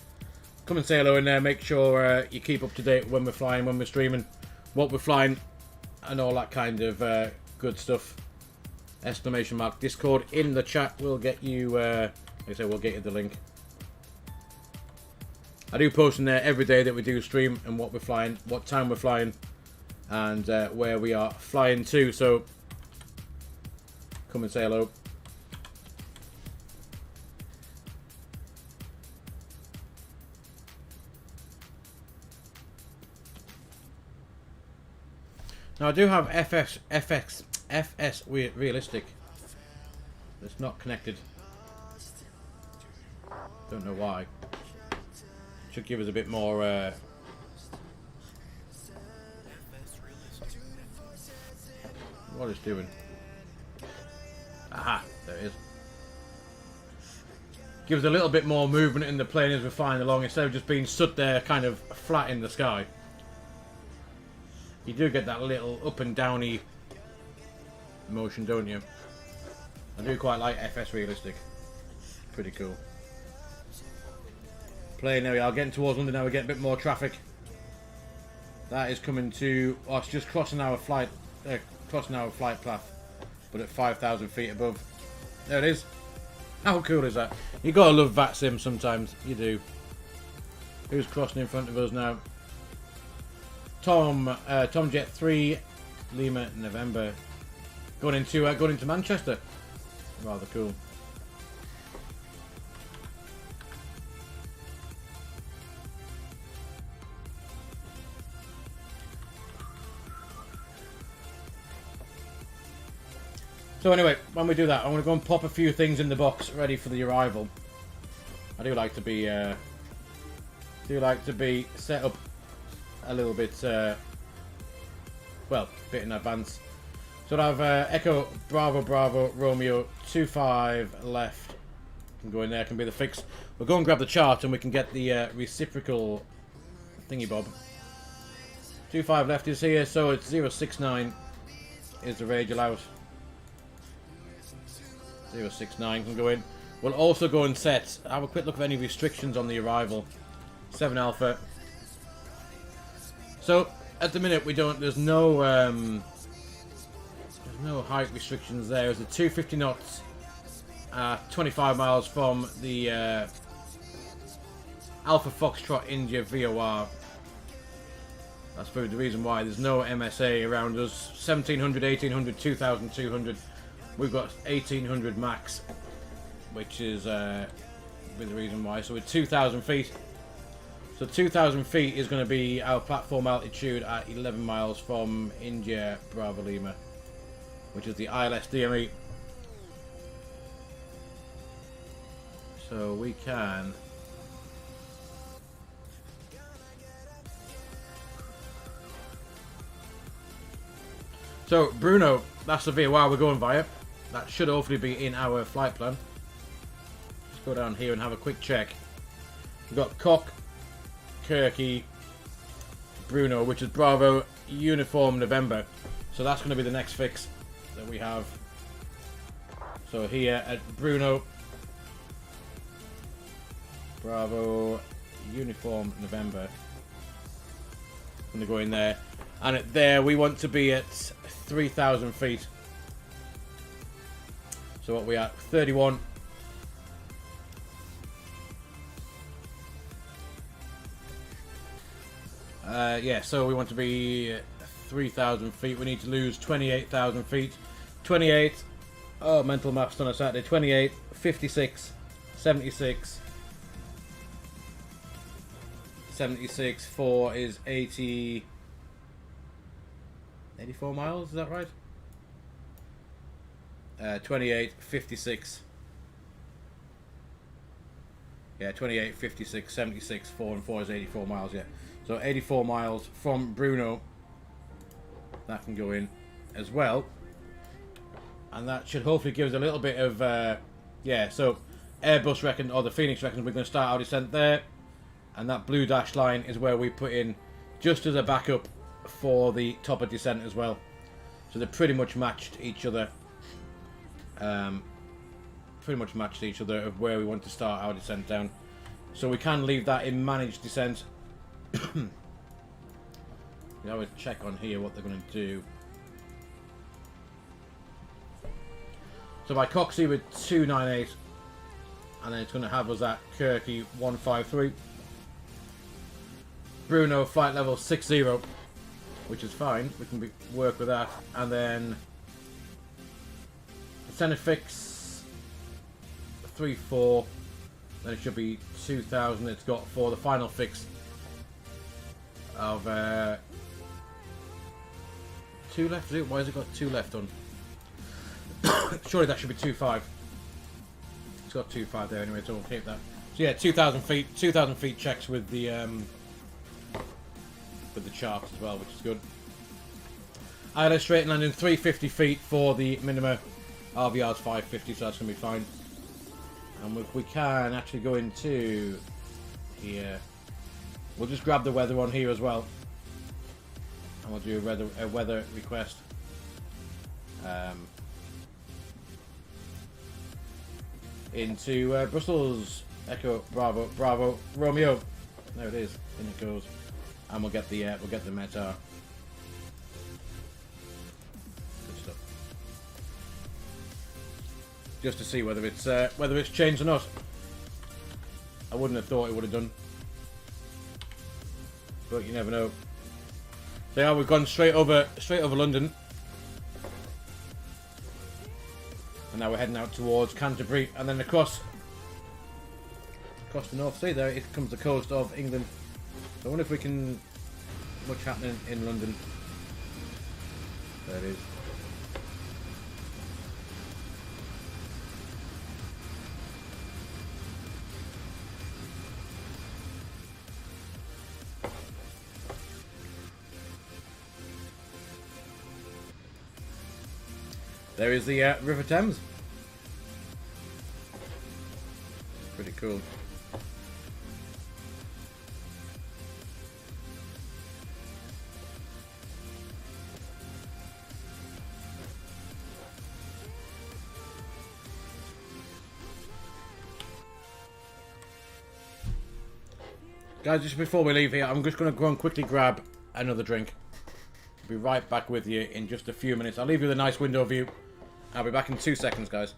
Speaker 1: Come and say hello in there. Make sure you keep up to date when we're flying, when we're streaming, what we're flying, and all that kind of good stuff. !Discord in the chat will get you, like I say, we'll get you the link. I do post in there every day that we do stream and what we're flying, what time we're flying, and where we are flying to. So come and say hello. Now I do have FS realistic. It's not connected. Don't know why. Should give us a bit more what it's doing. Aha, there it is. Gives a little bit more movement in the plane as we're flying along instead of just being stood there kind of flat in the sky. You do get that little up and downy motion, don't you? I do quite like FS realistic. Pretty cool. Plane, there we are, getting towards London now. We're getting a bit more traffic. That is coming to, oh, it's just crossing our flight path, but at 5,000 feet above. There it is. How cool is that? You gotta love VATSIM sometimes. You do. Who's crossing in front of us now? Tom Jet 3, Lima, November. Going into Manchester. Rather cool. So anyway, when we do that, I'm going to go and pop a few things in the box ready for the arrival. I do like to be set up a little bit, well, a bit in advance. So I have Echo Bravo Bravo Romeo 25 left. Can go in there, can be the fix. We'll go and grab the chart and we can get the reciprocal thingy bob. 25 left is here, so it's 069 is the range allowed. 069 can go in. We'll also go and have a quick look at any restrictions on the arrival. 7 Alpha. So at the minute there's no no height restrictions there. It's a 250 knots, 25 miles from the Alpha Foxtrot India VOR. That's probably the reason why there's no MSA around us. 1700, 1800, 2200. We've got 1800 max, which is the reason why. So we're 2,000 feet. So 2,000 feet is going to be our platform altitude at 11 miles from India Bravo Lima, which is the ILS DME. So we can... So Bruno, that's the VOR we're going via. That should hopefully be in our flight plan. Let's go down here and have a quick check. We've got Cock, Kirky, Bruno, which is Bravo Uniform November. So that's going to be the next fix that we have. So here at Bruno, Bravo Uniform November. I'm going to go in there. And at there we want to be at 3,000 feet. So what we at? 31. Yeah, so we want to be 3,000 feet. We need to lose 28,000 feet. 28. Oh, mental maths on a Saturday. 28, 56, 76. 76, 4 is 80. 84 miles, is that right? 28, 56. Yeah, 28, 56, 76, 4 and 4 is 84 miles, yeah. So 84 miles from Bruno. That can go in as well. And that should hopefully give us a little bit of, yeah, so Airbus reckon, or the Phoenix reckons we're going to start our descent there. And that blue dashed line is where we put in just as a backup for the top of descent as well. So they pretty much matched each other. Pretty much matched each other of where we want to start our descent down. So we can leave that in managed descent. We always check on here what they're going to do. So by Coxie with 298, and then it's going to have us at Kirky 153. Bruno flight level 60, which is fine. We can work with that, and then center fix 34. Then it should be 2,000. It's got for the final fix of 2 left. Why has it got 2 left on? Surely that should be 2.5. It's got 2.5 there anyway, so we'll keep that. So yeah, 2,000 feet. 2,000 feet checks with the charts as well, which is good. ILS straight landing 350 feet for the minima. RVR's 550, so that's going to be fine. And we can actually go into here. We'll just grab the weather on here as well. And we'll do a weather request. Into Brussels. Echo Bravo Bravo Romeo. There it is. In it goes. And we'll get the METAR. Good stuff. Just to see whether it's changed or not. I wouldn't have thought it would have done, but you never know. So yeah, we've gone straight over London, and now we're heading out towards Canterbury, and then across the North Sea. There it comes the coast of England. So I wonder if we can... Much happening in London. There it is. There is the River Thames. Pretty cool. Guys, just before we leave here, I'm just going to go and quickly grab another drink. Be right back with you in just a few minutes. I'll leave you with a nice window view. I'll be back in 2 seconds, guys.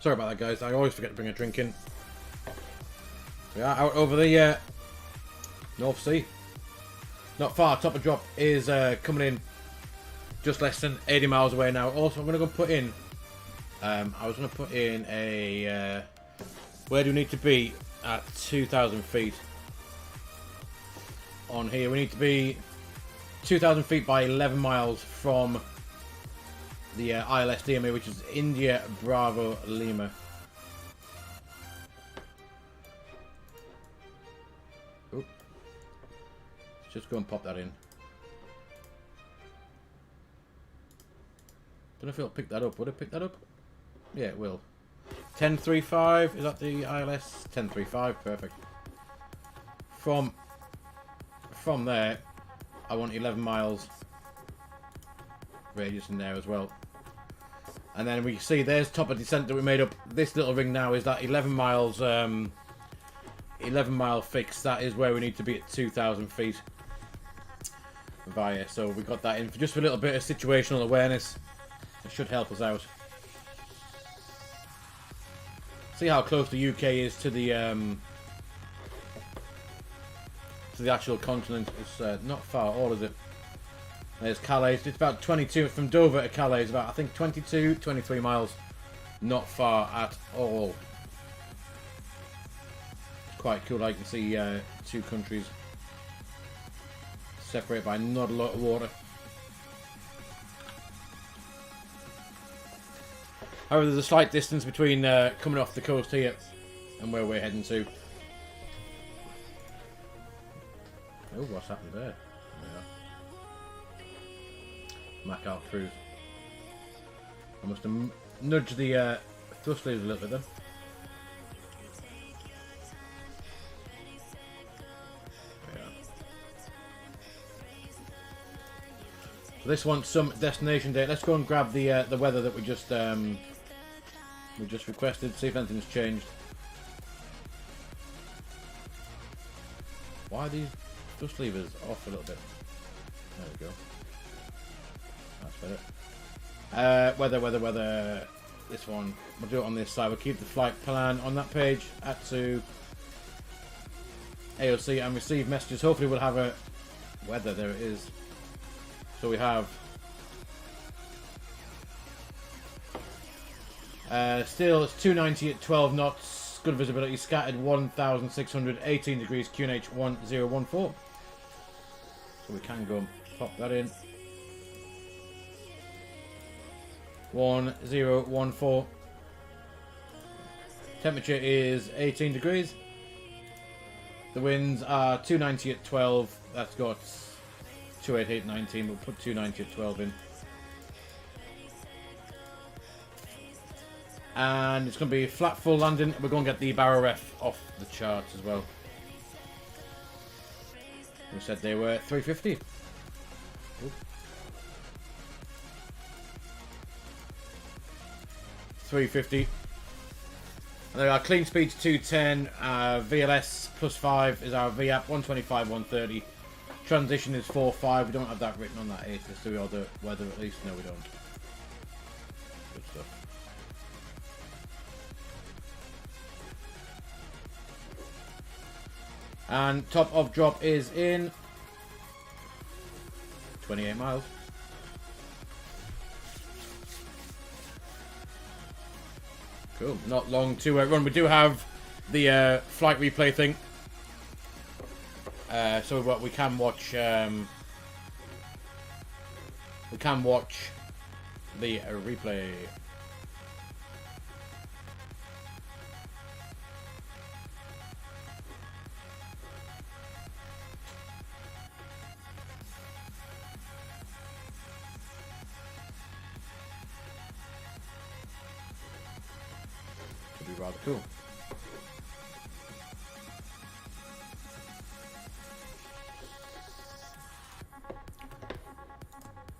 Speaker 1: Sorry about that, guys. I always forget to bring a drink in. We are out over the North Sea. Not far. Top of drop is coming in just less than 80 miles away now. Also, I'm going to go put in... I was going to put in a... where do we need to be at 2,000 feet? On here. We need to be 2,000 feet by 11 miles from... the ILS DMA, which is India Bravo Lima. Oop. Let's just go and pop that in. Don't know if it'll pick that up. Would it pick that up? Yeah, it will. 1035, is that the ILS? 1035, perfect. From there, I want 11 miles radius in there as well. And then we see there's top of descent that we made up. This little ring now is that 11 miles 11 mile fix. That is where we need to be at 2,000 feet via. So we got that in for just a little bit of situational awareness. It should help us out. See how close the UK is to the actual continent. It's not far at all, is it? There's Calais. It's about 22 from Dover to Calais. About, I think, 22, 23 miles. Not far at all. It's quite cool. I can see two countries separated by not a lot of water. However, there's a slight distance between coming off the coast here and where we're heading to. Oh, what's happened there? Mac out cruise. I must have nudged the thrust levers a little bit then. Yeah. this wants some destination date. Let's go and grab the weather that we just requested. See if anything's changed. Why are these dust levers off a little bit? There we go. That's better. Weather. This one. We'll do it on this side. We'll keep the flight plan on that page. ATSU, AOC, and receive messages. Hopefully we'll have a weather. There it is. So we have still it's 290 at 12 knots. Good visibility. Scattered 1,618 degrees. QNH 1014. So we can go and pop that in. 1014. Temperature is 18 degrees. The winds are 290 at 12. That's got 288 19. We'll put 290 at 12 in. And it's going to be flat full landing. We're going to get the barrel ref off the charts as well. We said they were 350. Oop. 350. And there are clean speeds 210, VLS +5 is our VAP, 125, 130. Transition is 4.5. We don't have that written on that ATIS, do we? Or the weather at least? No, we don't. Good stuff. And top of drop is in 28 miles. Cool. Not long to run. We do have the flight replay thing, so what we can watch. We can watch the replay. Rather cool.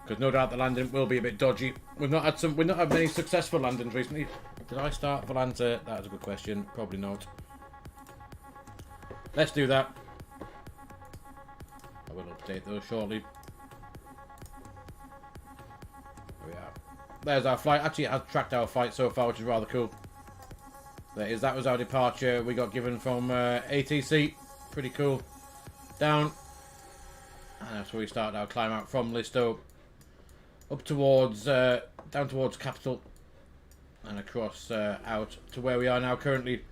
Speaker 1: Because no doubt the landing will be a bit dodgy. We've not had many successful landings recently. Did I start Volanta? That is a good question. Probably not. Let's do that. I will update those shortly. There we are. There's our flight. Actually, it has tracked our flight so far, which is rather cool. That was our departure we got given from ATC. Pretty cool. Down. And that's where we started our climb out from Listo. Up towards, down towards Capital. And across out to where we are now currently.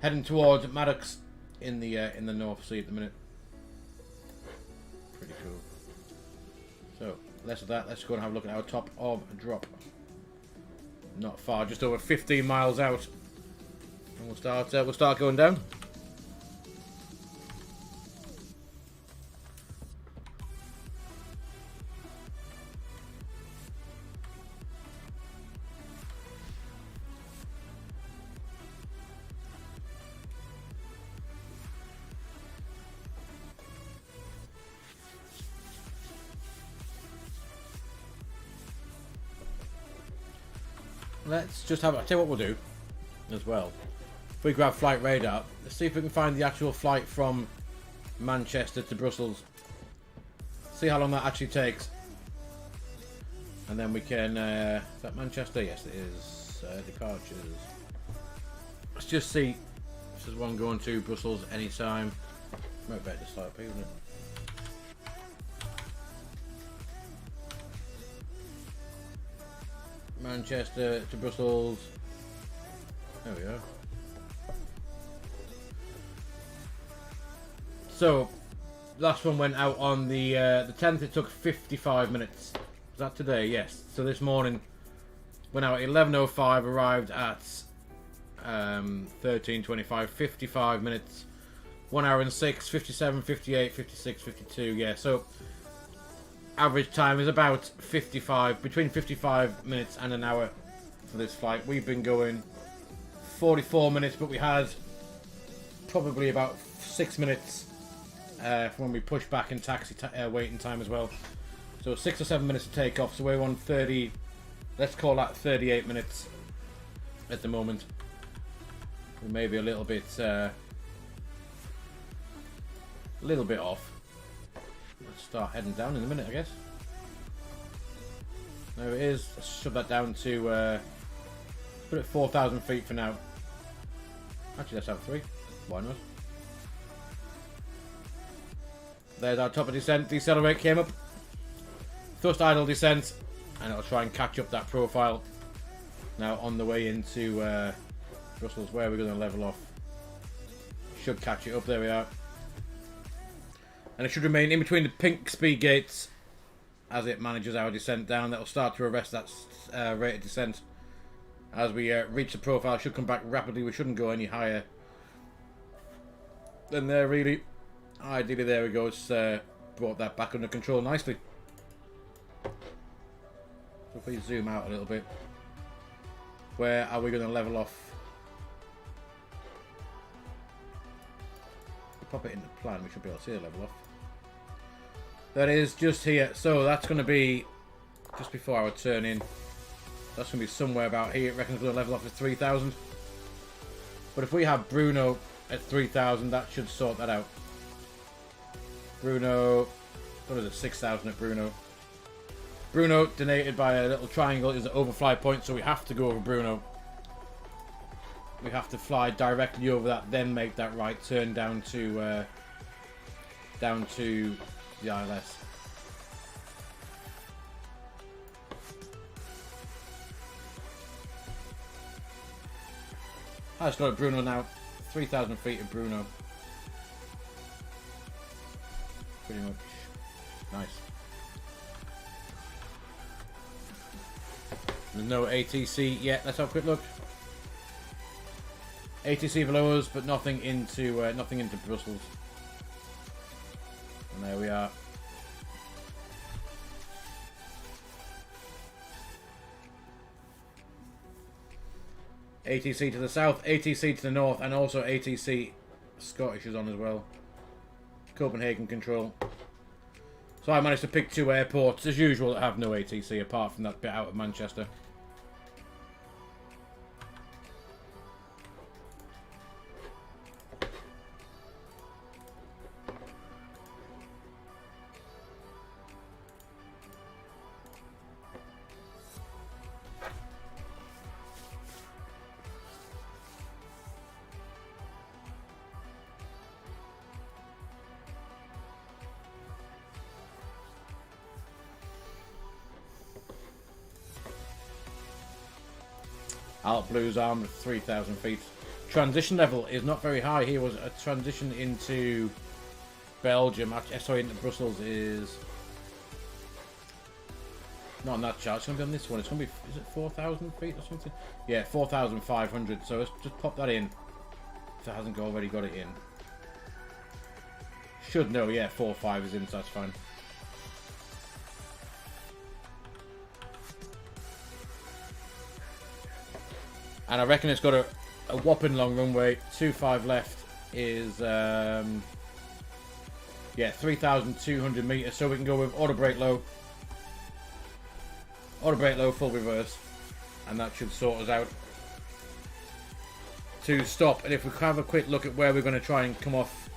Speaker 1: Heading towards Maddox in the North Sea at the minute. Pretty cool. So, less of that. Let's go and have a look at our top of drop. Not far, just over 15 miles out. And we'll start going down. Let's just have. I'll tell you what we'll do as well. If we grab flight radar, let's see if we can find the actual flight from Manchester to Brussels. See how long that actually takes. And then we can... is that Manchester? Yes, it is. Departures. Let's just see. This is one going to Brussels anytime. Might better to start up here, isn't it? Manchester to Brussels. There we are. So, last one went out on the 10th. It took 55 minutes. Was that today? Yes. So this morning went out at 11:05. Arrived at 13:25. 55 minutes. 1 hour and 6. 57, 58, 56, 52. Yeah. So average time is about 55, between 55 minutes and an hour for this flight. We've been going 44 minutes, but we had probably about 6 minutes. When we push back in taxi waiting time as well. So 6 or 7 minutes to take off. So we're on 30. Let's call that 38 minutes at the moment. We may be a little bit off. Let's start heading down in a minute, I guess. There it is. Let's shove that down to put it 4,000 feet for now. Actually, let's have 3. Why not? There's our top of descent. Decelerate came up. Thrust idle descent, and it'll try and catch up that profile. Now on the way into Brussels, where we're going to level off. Should catch it up. There we are. And it should remain in between the pink speed gates as it manages our descent down. That'll start to arrest that rate of descent. As we reach the profile, should come back rapidly. We shouldn't go any higher than there, really. Ideally, there we go. It's brought that back under control nicely. So if we zoom out a little bit, where are we going to level off? If we pop it in the plan, we should be able to see the level off. That is just here. So that's going to be just before our turn in. That's going to be somewhere about here. It reckons we're going to level off at 3,000. But if we have Bruno at 3,000, that should sort that out. Bruno, what is it, 6,000 at Bruno. Bruno, denoted by a little triangle, is the overfly point, so we have to go over Bruno. We have to fly directly over that, then make that right turn down to the ILS. I just got at Bruno now. 3,000 feet at Bruno. Pretty much. Nice. There's no ATC yet. Let's have a quick look. ATC below us, but nothing into Brussels. And there we are. ATC to the south, ATC to the north, and also ATC Scottish is on as well. Copenhagen control. So I managed to pick 2 airports, as usual, that have no ATC, apart from that bit out of Manchester. Alt Blues armed at 3,000 feet. Transition level is not very high. Here was a transition into Belgium. Sorry, into Brussels is not on that chart. It's going to be on this one. It's going to be, is it 4,000 feet or something? Yeah, 4,500. So let's just pop that in if it hasn't already got it in. Should know, yeah, 4.5 is in, so that's fine. And I reckon it's got a whopping long runway. 2.5 left is, yeah, 3,200 meters. So we can go with auto brake low, full reverse, and that should sort us out to stop. And if we have a quick look at where we're going to try and come off,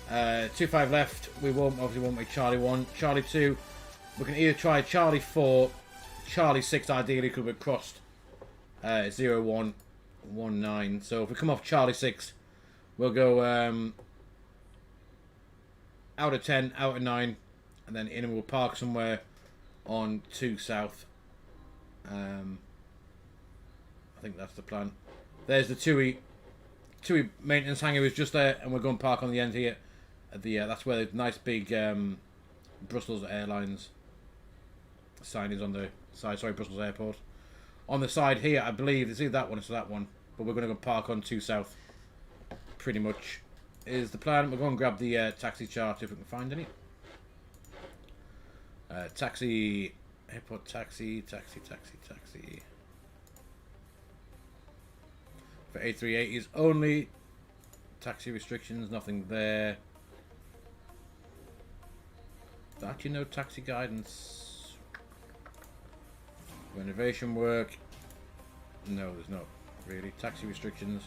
Speaker 1: 2.5 left. We obviously won't make Charlie 1, Charlie 2. We can either try Charlie 4, Charlie 6 ideally, because we're crossed 0119. So if we come off Charlie 6, we'll go out of 10, out of 9, and then in, and we'll park somewhere on 2 south. I think that's the plan. There's the TUI maintenance hangar is just there, and we're going to park on the end here. At the that's where the nice big Brussels Airlines sign is on the side. Sorry, Brussels Airport. On the side here, I believe, it's either that one or that one, but we're going to go park on 2 south. Pretty much is the plan. We're going to grab the taxi chart if we can find any. Taxi, airport taxi. For A380s only. Taxi restrictions, nothing there. Actually, no taxi guidance. Renovation work. No, there's not really. Taxi restrictions.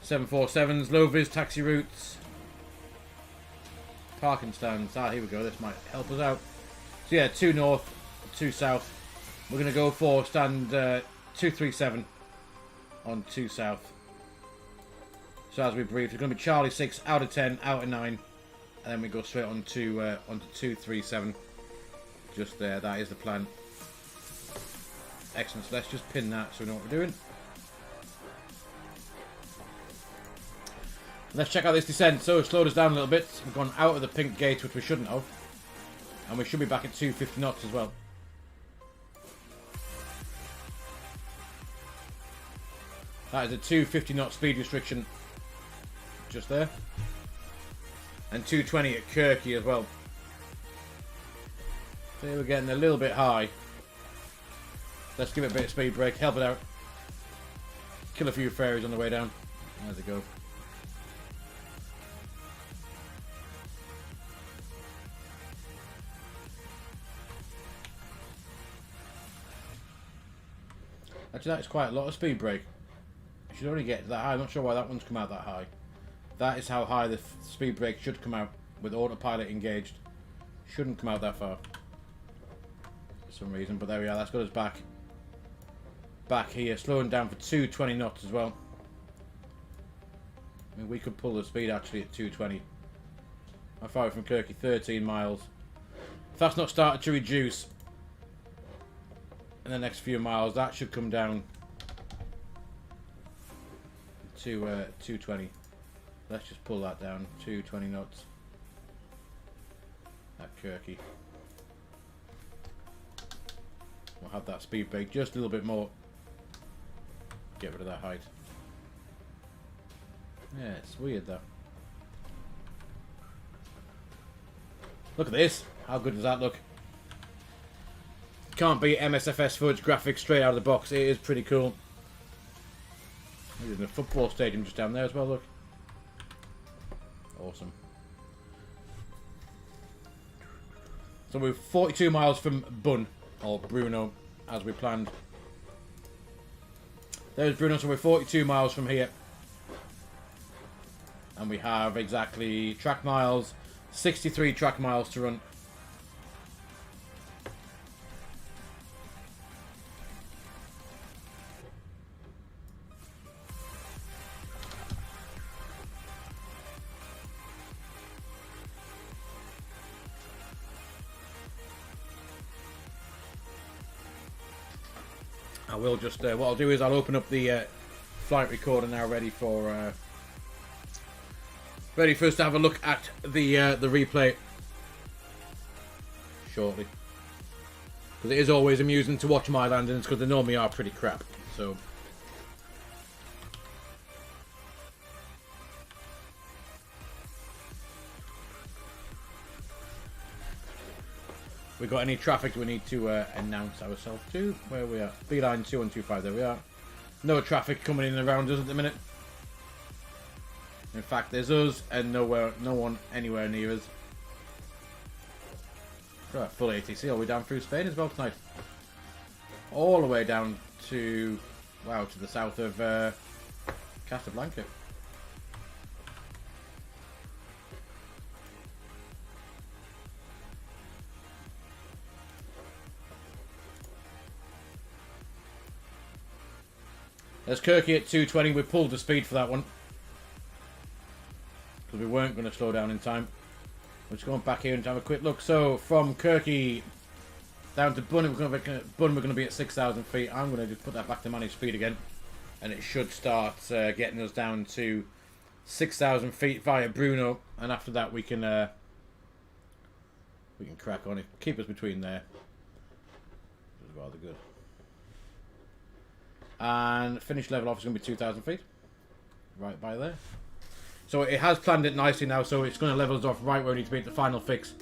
Speaker 1: 747s, low vis taxi routes. Parking stands. Ah, here we go. This might help us out. So yeah, 2 north, 2 south. We're going to go for stand 237 on 2 south. So as we briefed, it's going to be Charlie 6 out of 10, out of 9. And then we go straight on to onto 237. Just there, that is the plan. Excellent, so let's just pin that so we know what we're doing. Let's check out this descent. So it's slowed us down a little bit. We've gone out of the pink gate, which we shouldn't have. And we should be back at 250 knots as well. That is a 250 knot speed restriction. Just there. And 220 at Kirky as well. So we're getting a little bit high. Let's give it a bit of speed brake. Help it out. Kill a few fairies on the way down. There they go. Actually, that is quite a lot of speed brake. You should only get that high. I'm not sure why that one's come out that high. That is how high the speed brake should come out with autopilot engaged. Shouldn't come out that far for some reason, but there we are. That's got us back here, slowing down for 220 knots as well. I mean, we could pull the speed actually at 220. How far from Kirky? 13 miles. If that's not started to reduce in the next few miles, that should come down to 220. Let's just pull that down. 220 knots at Kirky. We'll have that speed brake just a little bit more. Get rid of that height. Yeah, it's weird though. Look at this. How good does that look? Can't beat MSFS footage graphics straight out of the box. It is pretty cool. There's a football stadium just down there as well, look. Awesome. So we're 42 miles from Bun, or Bruno, as we planned. There's Bruno, so we're 42 miles from here. And we have exactly track miles, 63 track miles to run. I will just, what I'll do is I'll open up the flight recorder now, ready for us to have a look at the replay shortly. Because it is always amusing to watch my landings, because they normally are pretty crap. So we got any traffic we need to announce ourselves to? Where we are? Beeline 2125, there we are. No traffic coming in around us at the minute. In fact, there's us and no one anywhere near us. Right, full ATC all the way down through Spain as well tonight. All the way down to, wow, to the south of Casablanca. There's Kirky at 220. We pulled the speed for that one, because we weren't going to slow down in time. We're just going back here and have a quick look. So from Kirky down to Bun, we're going to be at 6,000 feet. I'm going to just put that back to managed speed again, and it should start getting us down to 6,000 feet via Bruno. And after that, we can crack on it. Keep us between there. Which is rather good. And finish level off is going to be 2,000 feet. Right by there. So it has planned it nicely now, so it's going to level us off right where we need to be at the final fix.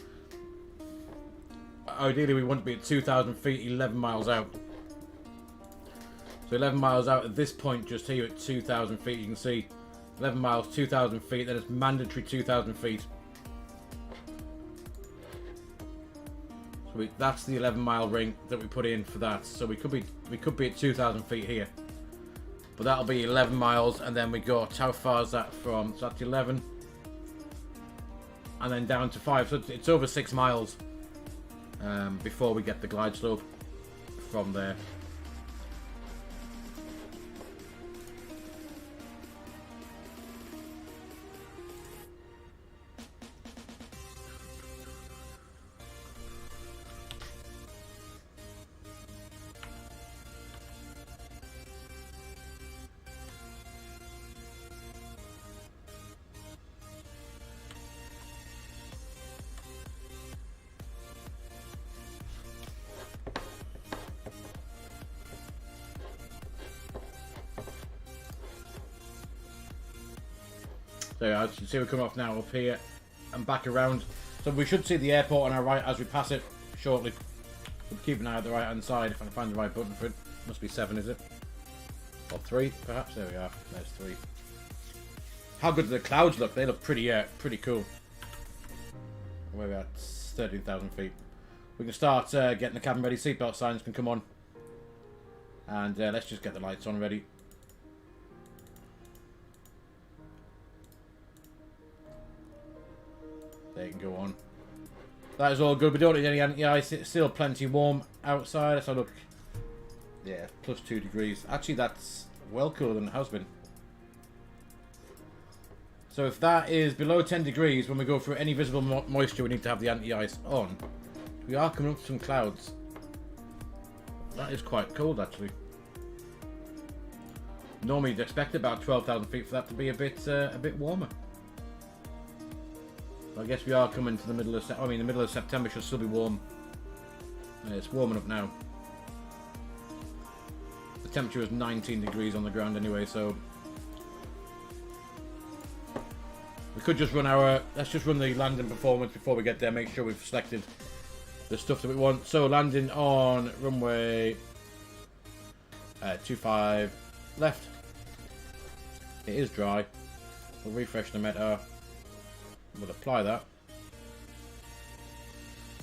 Speaker 1: Ideally, we want to be at 2,000 feet, 11 miles out. So 11 miles out at this point, just here at 2,000 feet, you can see 11 miles, 2,000 feet, then it's mandatory 2,000 feet. So that's the 11-mile ring that we put in for that. So we could be at 2,000 feet here. But that'll be 11 miles, and then we got, how far is that from? So that's 11. And then down to 5. So it's over 6 miles before we get the glide slope from there. So as you can see, we're coming off now up here and back around. So we should see the airport on our right as we pass it shortly. We'll keep an eye at the right hand side if I can find the right button for it. Must be 7, is it? Or 3, perhaps? There we are. There's 3. How good do the clouds look? They look pretty cool. Where we're at 13,000 feet. We can start getting the cabin ready. Seatbelt signs can come on. And let's just get the lights on ready. They can go on. That is all good. We don't need any anti-ice. It's still plenty warm outside. Let's have a look. Yeah, plus 2 degrees. Actually, that's well cooler than it has been. So if that is below 10 degrees, when we go through any visible moisture, we need to have the anti-ice on. We are coming up with some clouds. That is quite cold, actually. Normally, you'd expect about 12,000 feet for that to be a bit warmer. I guess we are coming to the middle of the middle of September should still be warm. It's warming up now. The temperature is 19 degrees on the ground anyway, so we could just run let's just run the landing performance before we get there, make sure we've selected the stuff that we want. So landing on runway 25 left. It is dry. We'll refresh the meta. We'll apply that.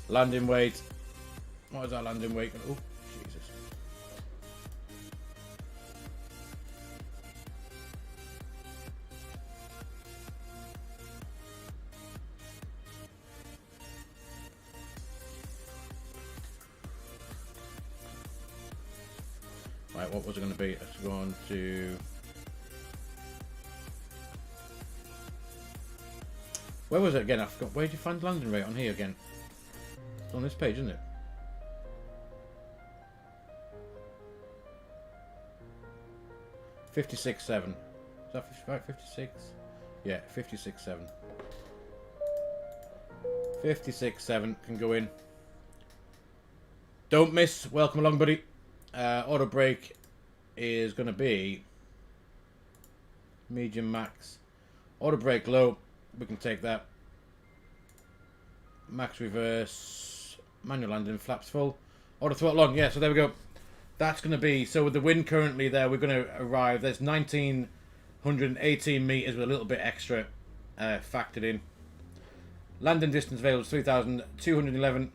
Speaker 1: Landing weight. What is our landing weight? Oh, Jesus. Right, what was it going to be? Let's go on to... Where was it again? I forgot. Where did you find landing rate on here again? It's on this page, isn't it? $56.7. Is that 55? 56? Yeah, 56.7. 56.7 can go in. Don't miss. Welcome along, buddy. Auto brake is going to be medium max. Auto brake low. We can take that. Max reverse. Manual landing. Flaps full. Auto throttle on. Yeah, so there we go. That's going to be... So with the wind currently there, we're going to arrive... There's 1,918 meters with a little bit extra factored in. Landing distance available is 3,211.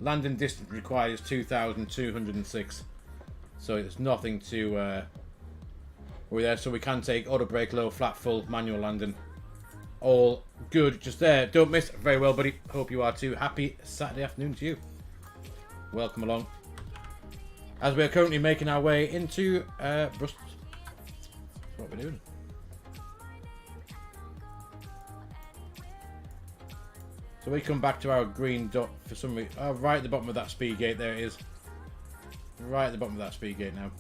Speaker 1: Landing distance required is 2,206. So it's nothing to worry there. So we can take auto brake low, flat full, manual landing. All good just there. Don't miss. Very well, buddy. Hope you are too. Happy Saturday afternoon to you. Welcome along. As we are currently making our way into Brussels. That's what we're doing. So we come back to our green dot for some reason. Oh, right at the bottom of that speed gate. There it is. Right at the bottom of that speed gate now.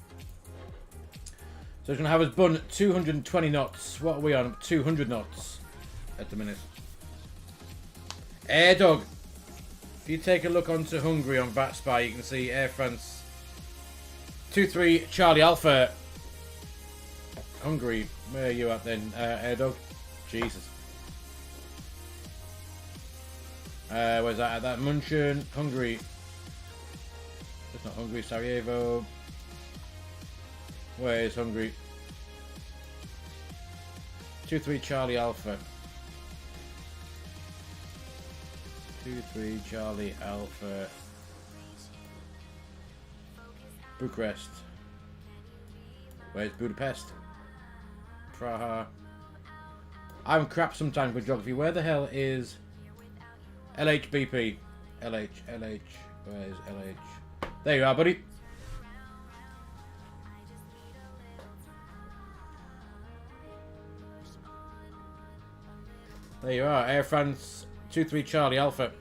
Speaker 1: So it's going to have us bun 220 knots. What are we on? 200 knots at the minute. Air Dog. If you take a look onto Hungary on VATSIM, you can see Air France 23 Charlie Alpha. Hungary. Where are you at then, Air Dog? Jesus. Where's that? At that München, Hungary. That's not Hungary, Sarajevo. Where is Hungary? 23 Charlie Alpha. 23 Charlie Alpha. Bucharest. Where's Budapest? Praha. I'm crap sometimes with geography. Where the hell is LHBP? LH. Where is LH? There you are, buddy. There you are, Air France 23 Charlie Alpha.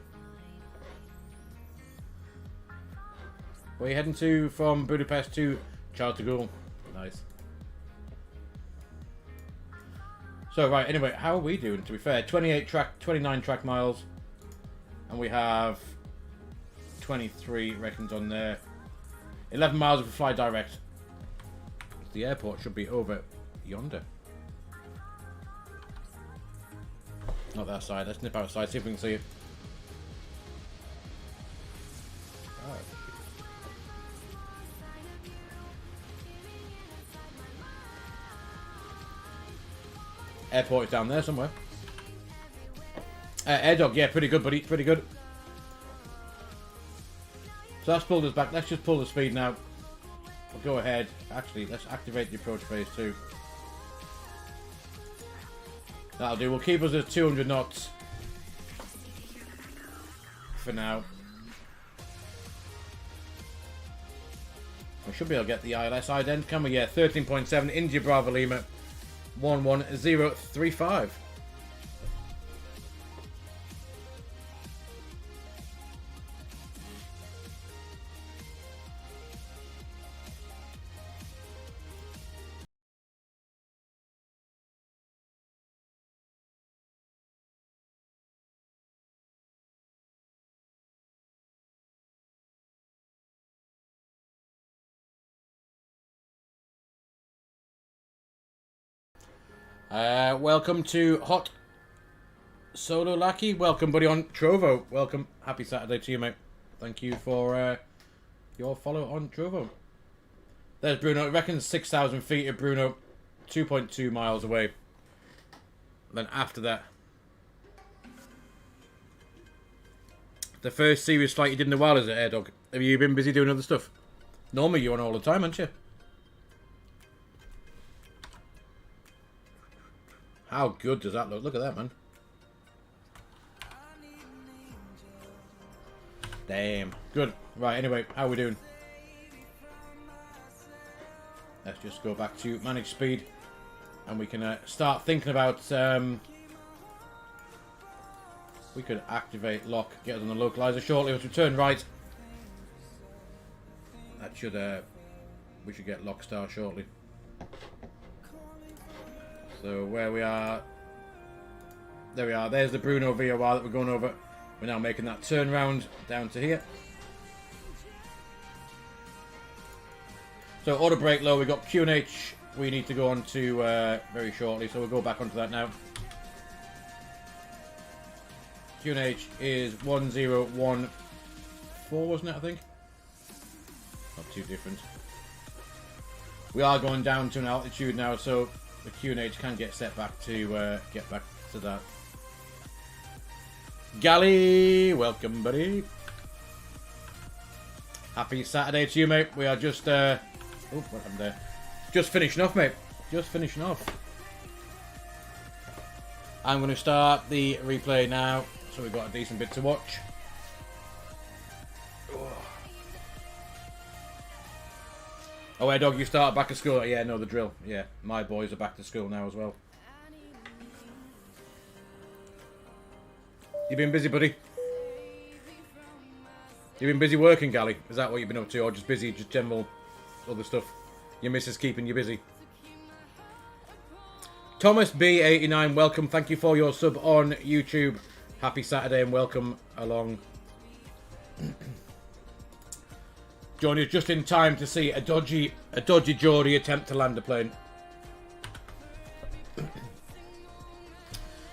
Speaker 1: Where are you heading to from Budapest to Charles de Gaulle? Nice. So, right, anyway, how are we doing, to be fair? 29 track miles. And we have 23 reckons on there. 11 miles if we fly direct. The airport should be over yonder. Not that side. Let's nip outside, see if we can see it. Oh. Airport is down there somewhere. Air dog, yeah, pretty good, buddy. Pretty good. So that's pulled us back. Let's just pull the speed now. We'll go ahead. Actually, let's activate the approach phase 2. That'll do. We'll keep us at 200 knots for now. We should be able to get the ILS ident, can we? Yeah, 13.7, India Bravo Lima, 11035. Welcome to Hot Solo Lackey. Welcome, buddy, on Trovo. Welcome. Happy Saturday to you, mate. Thank you for your follow on Trovo. There's Bruno. It reckons 6,000 feet of Bruno, 2.2 miles away. Then after that, the first serious flight you did in a while, is it, Air Dog? Have you been busy doing other stuff? Normally you're on all the time, aren't you? How good does that look? Look at that, man. Damn. Good. Right, anyway, how are we doing? Let's just go back to manage speed. And we can start thinking about... we could activate lock, get us on the localizer shortly. Let's return right. That should... we should get lock star shortly. So where we are, there we are. There's the Bruno VOR that we're going over. We're now making that turn round down to here. So auto brake low. We've got Q&H we need to go on to very shortly. So we'll go back onto that now. Q&H is 1014, wasn't it, I think? Not too different. We are going down to an altitude now, so the Q&H can get set back to get back to that. Galley, welcome, buddy. Happy Saturday to you, mate. We are just oh, what happened there? Just finishing off, mate. Just finishing off. I'm going to start the replay now, so we've got a decent bit to watch. Oh, Air Dog, you start back at school. Yeah, know the drill. Yeah, my boys are back to school now as well. You been busy, buddy? You been busy working, Gally? Is that what you've been up to? Or just busy, just general other stuff? Your missus keeping you busy? Thomas B89, welcome. Thank you for your sub on YouTube. Happy Saturday and welcome along. Johnny is just in time to see a dodgy geordie attempt to land a plane.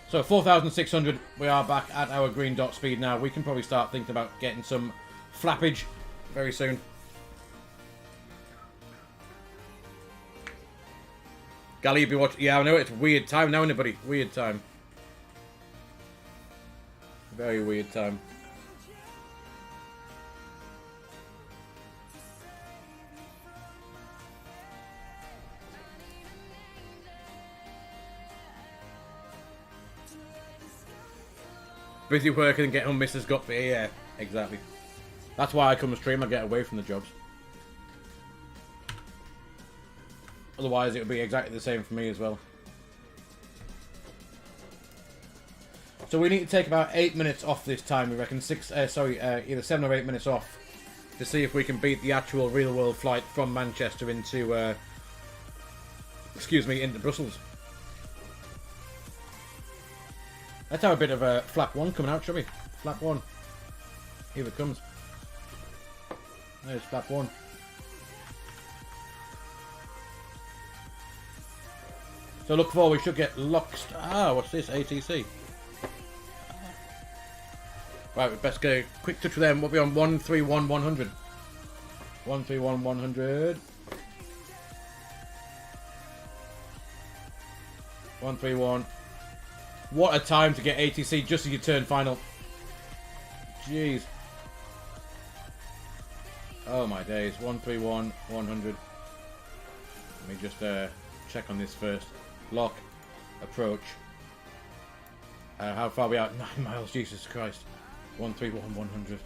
Speaker 1: So 4,600, we are back at our green dot speed now. We can probably start thinking about getting some flappage very soon. Gally, you've been watching. Yeah, I know it's weird time now, anybody? Weird time. Very weird time. Busy working and getting on Mrs. Got for yeah, exactly. That's why I come stream. I get away from the jobs. Otherwise, it would be exactly the same for me as well. So we need to take about 8 minutes off this time. We reckon either 7 or 8 minutes off to see if we can beat the actual real-world flight from Manchester into, into Brussels. Let's have a bit of a flap 1 coming out, shall we? Flap 1. Here it comes. There's flap 1. So look forward, we should get locked. Ah, what's this? ATC. Right, we best get a quick touch with them. We'll be on 131-100. 131-100. 131. What a time to get ATC just as you turn final. Jeez. Oh my days. 131-100. Let me just check on this first. Lock. Approach. How far are we out? 9 miles. Jesus Christ. 131-100.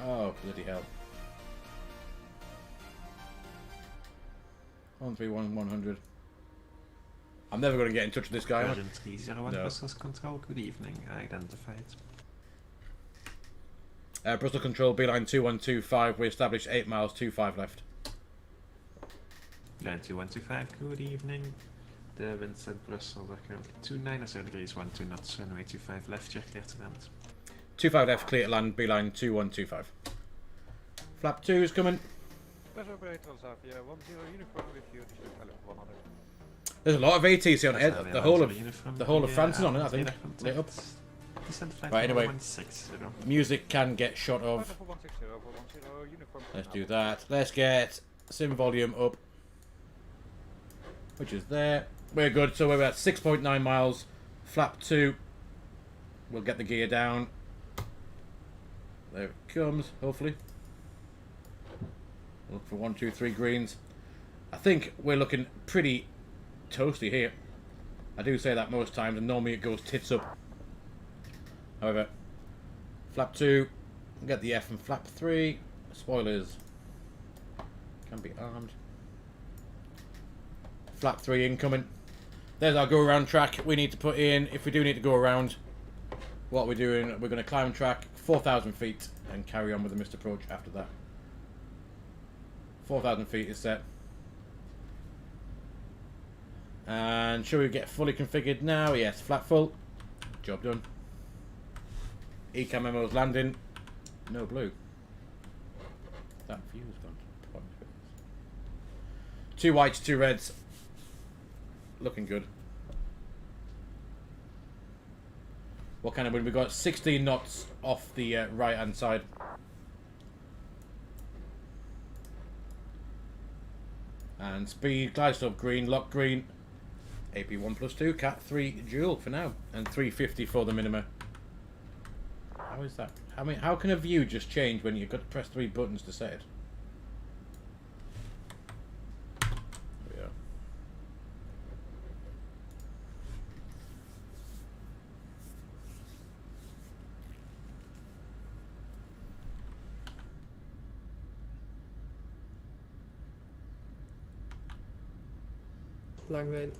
Speaker 1: Oh, bloody hell. 131-100. I'm never going to get in touch with this guy.
Speaker 11: Version 301
Speaker 1: No.
Speaker 11: Brussels Control, good evening. Identified.
Speaker 1: Bristol Control, Beeline 2125. We established 8 miles, 25 left.
Speaker 11: Line 2125, good evening. The winds at Brussels are currently 29 degrees, 12 knots, runway 25 left, you're clear to land.
Speaker 1: 25 left, clear to land, Beeline 2125. Flap 2 is coming. There's a lot of ATC on it. The whole of France is on it, I think. Lit up. Right, anyway. Music can get shot of. Let's do that. Let's get sim volume up. Which is there. We're good. So we're at 6.9 miles. Flap 2. We'll get the gear down. There it comes, hopefully. Look for 1, 2, 3 greens. I think we're looking pretty toasty here. I do say that most times, and normally it goes tits up. However, flap 2, get the F, and flap 3. Spoilers can be armed. Flap 3 incoming. There's our go around track. We need to put in, if we do need to go around, what we're doing, we're going to climb track 4,000 feet and carry on with the missed approach after that. 4,000 feet is set. And shall we get fully configured now? Yes, flat full. Job done. Ecam memo's landing. No blue. That view's gone to point. 2 whites, 2 reds. Looking good. What kind of wind? We got 16 knots off the right hand side. And speed, glide stop green, lock green. AP1 plus 2, Cat 3 dual for now. And 350 for the minima. How is that? I mean, how can a view just change when you've got to press 3 buttons to set it? There we are.
Speaker 12: Long way.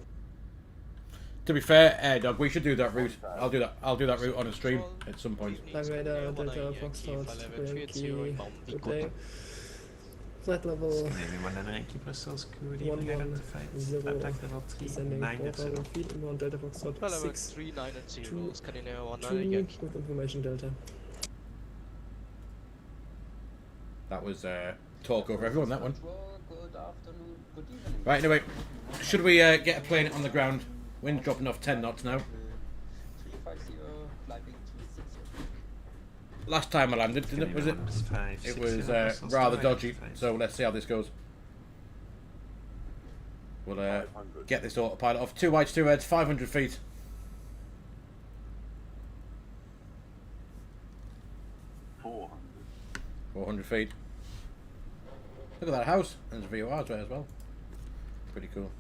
Speaker 1: To be fair, Dog, we should do that route. I'll do that route on a stream at some point.
Speaker 12: Long way, Delta Foxtrot, Yankee, good day. Flight level 1110, descending 4,000 feet, inbound Delta Foxtrot 6, 2, 2, with information Delta.
Speaker 1: That was talk over everyone, that one. Right, anyway, should we get a plane on the ground? Wind dropping off 10 knots now. Last time I landed, didn't it? Was it? It was rather dodgy. So let's see how this goes. We'll get this autopilot off. 2 whites, 2 reds, 500 feet. 400 feet. Look at that house. There's VORs there as well. Pretty cool.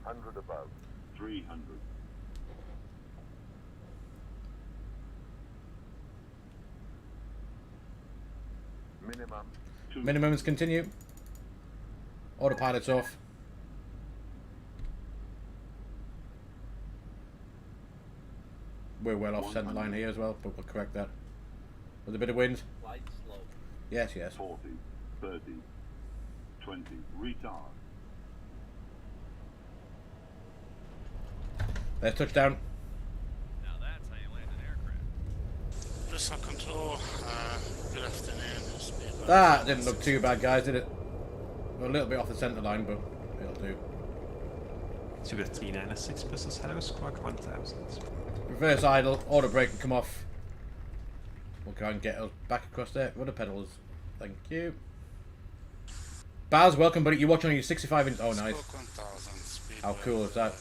Speaker 13: 100 above. 300.
Speaker 1: Minimums continue. Autopilot's off. We're well off centre line here as well, but we'll correct that. With a bit of wind. Yes, yes.
Speaker 13: 40, 30, 20, retard.
Speaker 1: There's touchdown.
Speaker 14: Now that's how you land an aircraft.
Speaker 8: Preztal Control, good afternoon.
Speaker 1: That didn't look too bad, guys, did it? We're a little bit off the centre line, but it'll do.
Speaker 11: 396 Preztal hello, squawk 1000.
Speaker 1: Reverse idle, auto brake can come off. We'll go and get us back across there. Rudder pedals. Thank you. Baz, welcome, buddy. You're watching on your 65 inch. Oh, nice. How cool is that?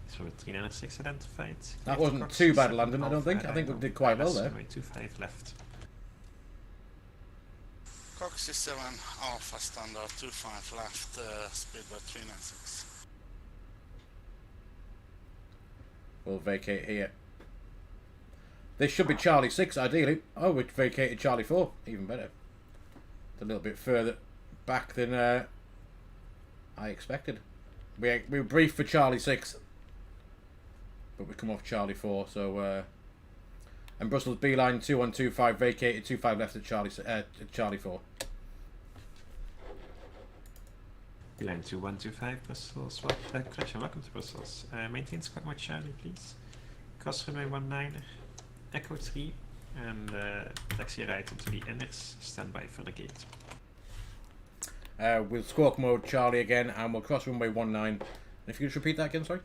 Speaker 11: So 396 identified.
Speaker 1: That wasn't too bad landing, I don't think. I think we did quite well there.
Speaker 11: 25 left.
Speaker 8: Cox 67 Alpha Standard 25 left, speedbird 396.
Speaker 1: We'll vacate here. This should be Charlie 6, ideally. Oh, we vacated Charlie 4. Even better. It's a little bit further back than I expected. We were briefed for Charlie 6. But we come off Charlie 4, so... and Brussels B-line 2125 vacated, 25 left at Charlie 4.
Speaker 11: Line 2125, Brussels, swap, crash and welcome to Brussels. Maintain squad mode Charlie, please. Cross runway 19, Echo 3, and taxi right into the inners, stand by for the gate.
Speaker 1: We'll squawk mode Charlie again, and we'll cross runway 19. And if you could just repeat that again, sorry?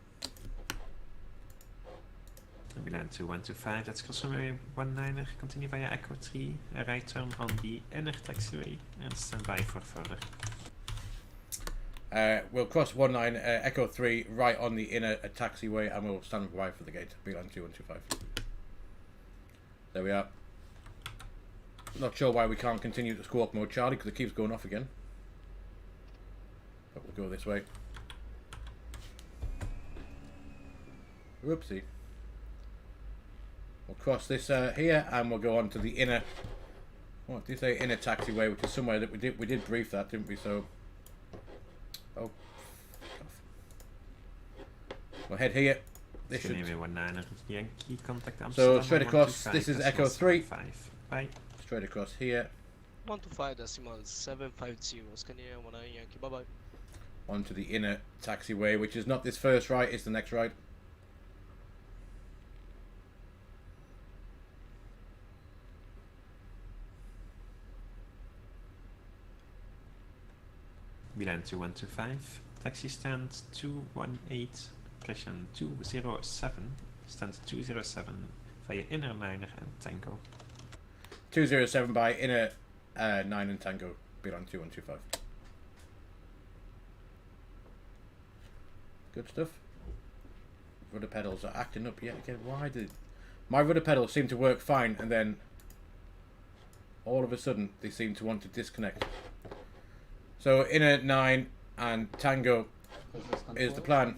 Speaker 11: Line 2125, that's cross runway 19, continue via Echo 3, a right turn on the inner taxiway, and stand by for further.
Speaker 1: We'll cross 19, Echo 3, right on the inner taxiway, and we'll stand by for the gate. Beeline 2125. There we are. Not sure why we can't continue to squawk mode Charlie, because it keeps going off again. But we'll go this way. Whoopsie. We'll cross this here, and we'll go on to the inner. What did you say? Inner taxiway, which is somewhere that we did brief that, didn't we? So. Oh. We'll head here. This should...
Speaker 11: Yankee, contact
Speaker 1: so straight across. This is Echo 3.
Speaker 11: Bye.
Speaker 1: Straight across here.
Speaker 4: 125.750. Scania 19 Yankee. Bye bye.
Speaker 1: Onto the inner taxiway, which is not this first right, it's the next right.
Speaker 11: Beeline 2125, taxi stand 218, correction 207, stand 207 via inner 9 and Tango.
Speaker 1: 207 by inner 9 and Tango, Beeline 2125. Good stuff. Rudder pedals are acting up yet again. Why did my rudder pedals seem to work fine, and then all of a sudden they seem to want to disconnect? So inner 9 and Tango is the plan.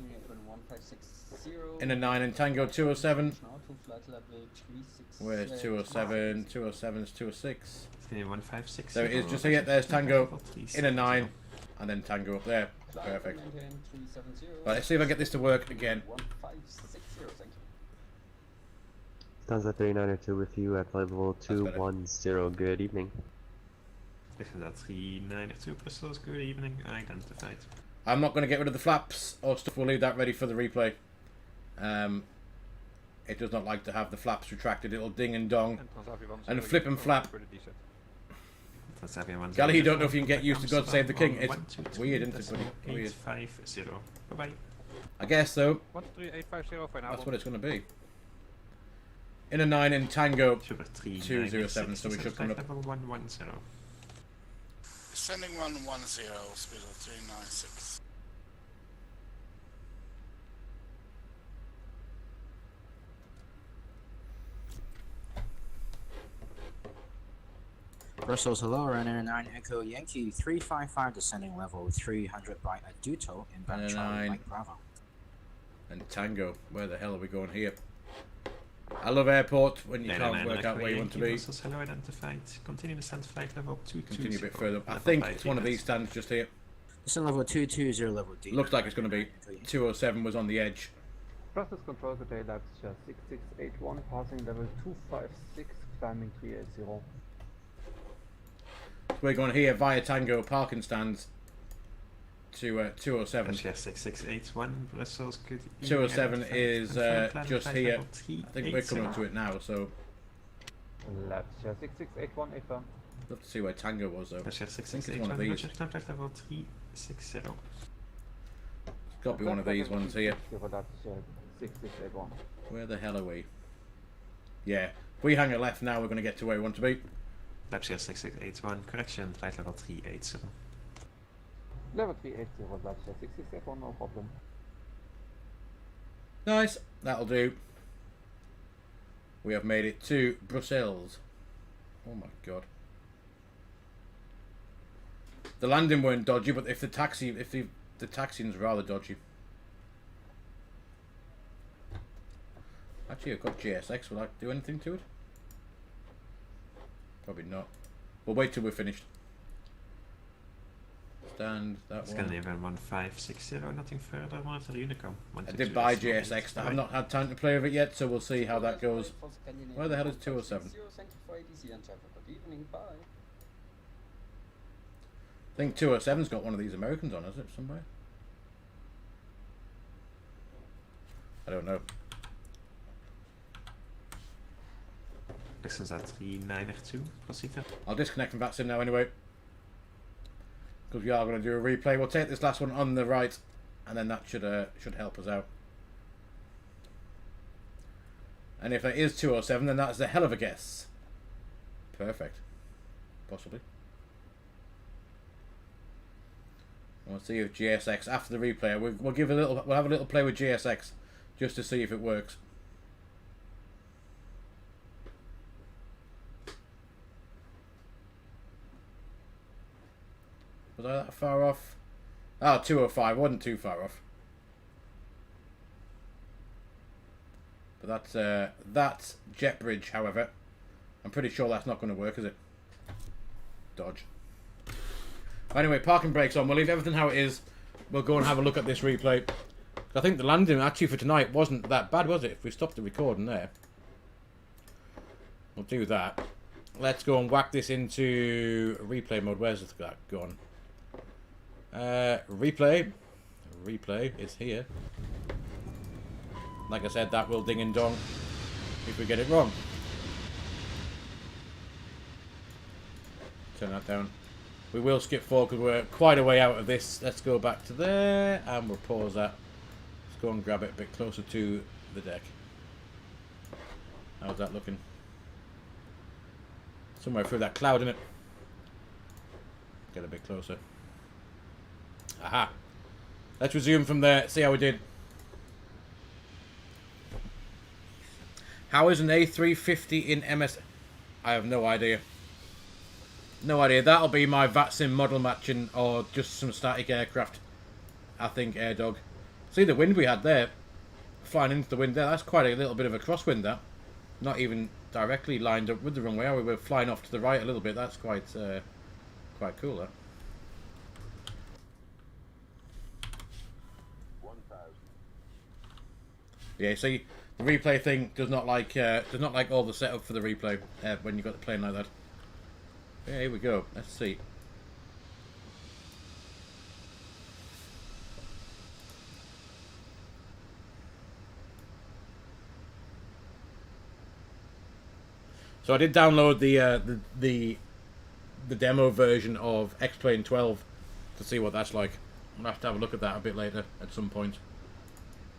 Speaker 1: Inner 9 and Tango 207. Where's 207? 207 is 206. There it is, just here. There's Tango, inner 9, and then Tango up there. Perfect. Right, let's see if I can get this to work again.
Speaker 15: Stanza 392 with you at level 210. Good evening.
Speaker 11: Stanza 392 Brussels, good evening. Identified.
Speaker 1: I'm not going to get rid of the flaps or stuff. We'll leave that ready for the replay. It does not like to have the flaps retracted. It'll ding and dong and flip and flap. Gally, you don't know if you can get used to God Save the King. It's weird, isn't it, buddy? Weird.
Speaker 11: 850. Bye-bye.
Speaker 1: I guess so.
Speaker 14: 13850 for now.
Speaker 1: That's what it's going to be. Inner 9 in Tango 207, so we should come up.
Speaker 11: Level 110.
Speaker 8: Sending 110, speed of 396.
Speaker 16: Brussels, hello, runner 9 Echo Yankee 355 descending level 300 by Aduto inbound Charlie Mike Bravo.
Speaker 1: And Tango, where the hell are we going here? I love airport when you can't
Speaker 11: 99
Speaker 1: work out where you want to be.
Speaker 11: Brussels, hello identified. Continue descent flight level 220.
Speaker 1: Continue a bit further up. I think it's one of these stands just here.
Speaker 16: Descent level 220, level D.
Speaker 1: Looks like it's going to be 207 was on the edge.
Speaker 17: Process control today, Leipzig 6681, passing level 256, climbing 380.
Speaker 1: So we're going here via Tango parking stands to 207.
Speaker 11: Russia 6681, Brussels, good
Speaker 1: 207 is just here. I think we're coming up to it now, so.
Speaker 17: Leipzig 6681, Eva.
Speaker 1: Love to see where Tango was though.
Speaker 11: Russia
Speaker 1: I think it's one of
Speaker 11: 6681,
Speaker 1: these.
Speaker 11: Roger, flight level 360.
Speaker 1: It's got to be one of these ones here.
Speaker 17: 6681.
Speaker 1: Where the hell are we? Yeah, if we hang a left now, we're going to get to where we want to be.
Speaker 11: Leipzig 6681, correction, flight level 380.
Speaker 17: Level 380, Leipzig 6681, no problem.
Speaker 1: Nice, that'll do. We have made it to Brussels. Oh my god. The landing weren't dodgy, but if the taxiing's rather dodgy. Actually, I've got GSX. Will I do anything to it? Probably not. We'll wait till we're finished. Stand that one.
Speaker 11: Scandinavian 1560, nothing further. Monitor Unicom.
Speaker 1: I did buy GSX. I've not had time to play with it yet, so we'll see how that goes. Where the hell is 207? I think 207's got one of these Americans on, has it, somewhere? I don't know.
Speaker 11: Distance at 3902, proceed.
Speaker 1: I'll disconnect from VATSIM now anyway. Because we are going to do a replay. We'll take this last one on the right, and then that should help us out. And if it is 207, then that's a hell of a guess. Perfect. Possibly. We'll see if GSX after the replay. We'll have a little play with GSX just to see if it works. Was I that far off? Ah, 205. Wasn't too far off. But that's jet bridge, however. I'm pretty sure that's not going to work, is it? Dodge. Anyway, parking brakes on. We'll leave everything how it is. We'll go and have a look at this replay. I think the landing actually for tonight wasn't that bad, was it? If we stopped the recording there. We'll do that. Let's go and whack this into replay mode. Where's that gone? Replay. Replay is here. Like I said, that will ding and dong if we get it wrong. Turn that down. We will skip forward because we're quite a way out of this. Let's go back to there and we'll pause that. Let's go and grab it a bit closer to the deck. How's that looking? Somewhere through that cloud, innit? Get a bit closer. Aha. Let's resume from there. See how we did. How is an A350 in MS? I have no idea. No idea. That'll be my VATSIM model matching or just some static aircraft. I think AirDog. See the wind we had there? Flying into the wind there. That's quite a little bit of a crosswind, that. Not even directly lined up with the runway. We were flying off to the right a little bit. That's quite cool, that.
Speaker 13: 1000.
Speaker 1: Yeah, see, the replay thing does not like all the setup for the replay when you've got the plane like that. Yeah, here we go. Let's see. So I did download the demo version of X-Plane 12 to see what that's like. I'll have to have a look at that a bit later at some point.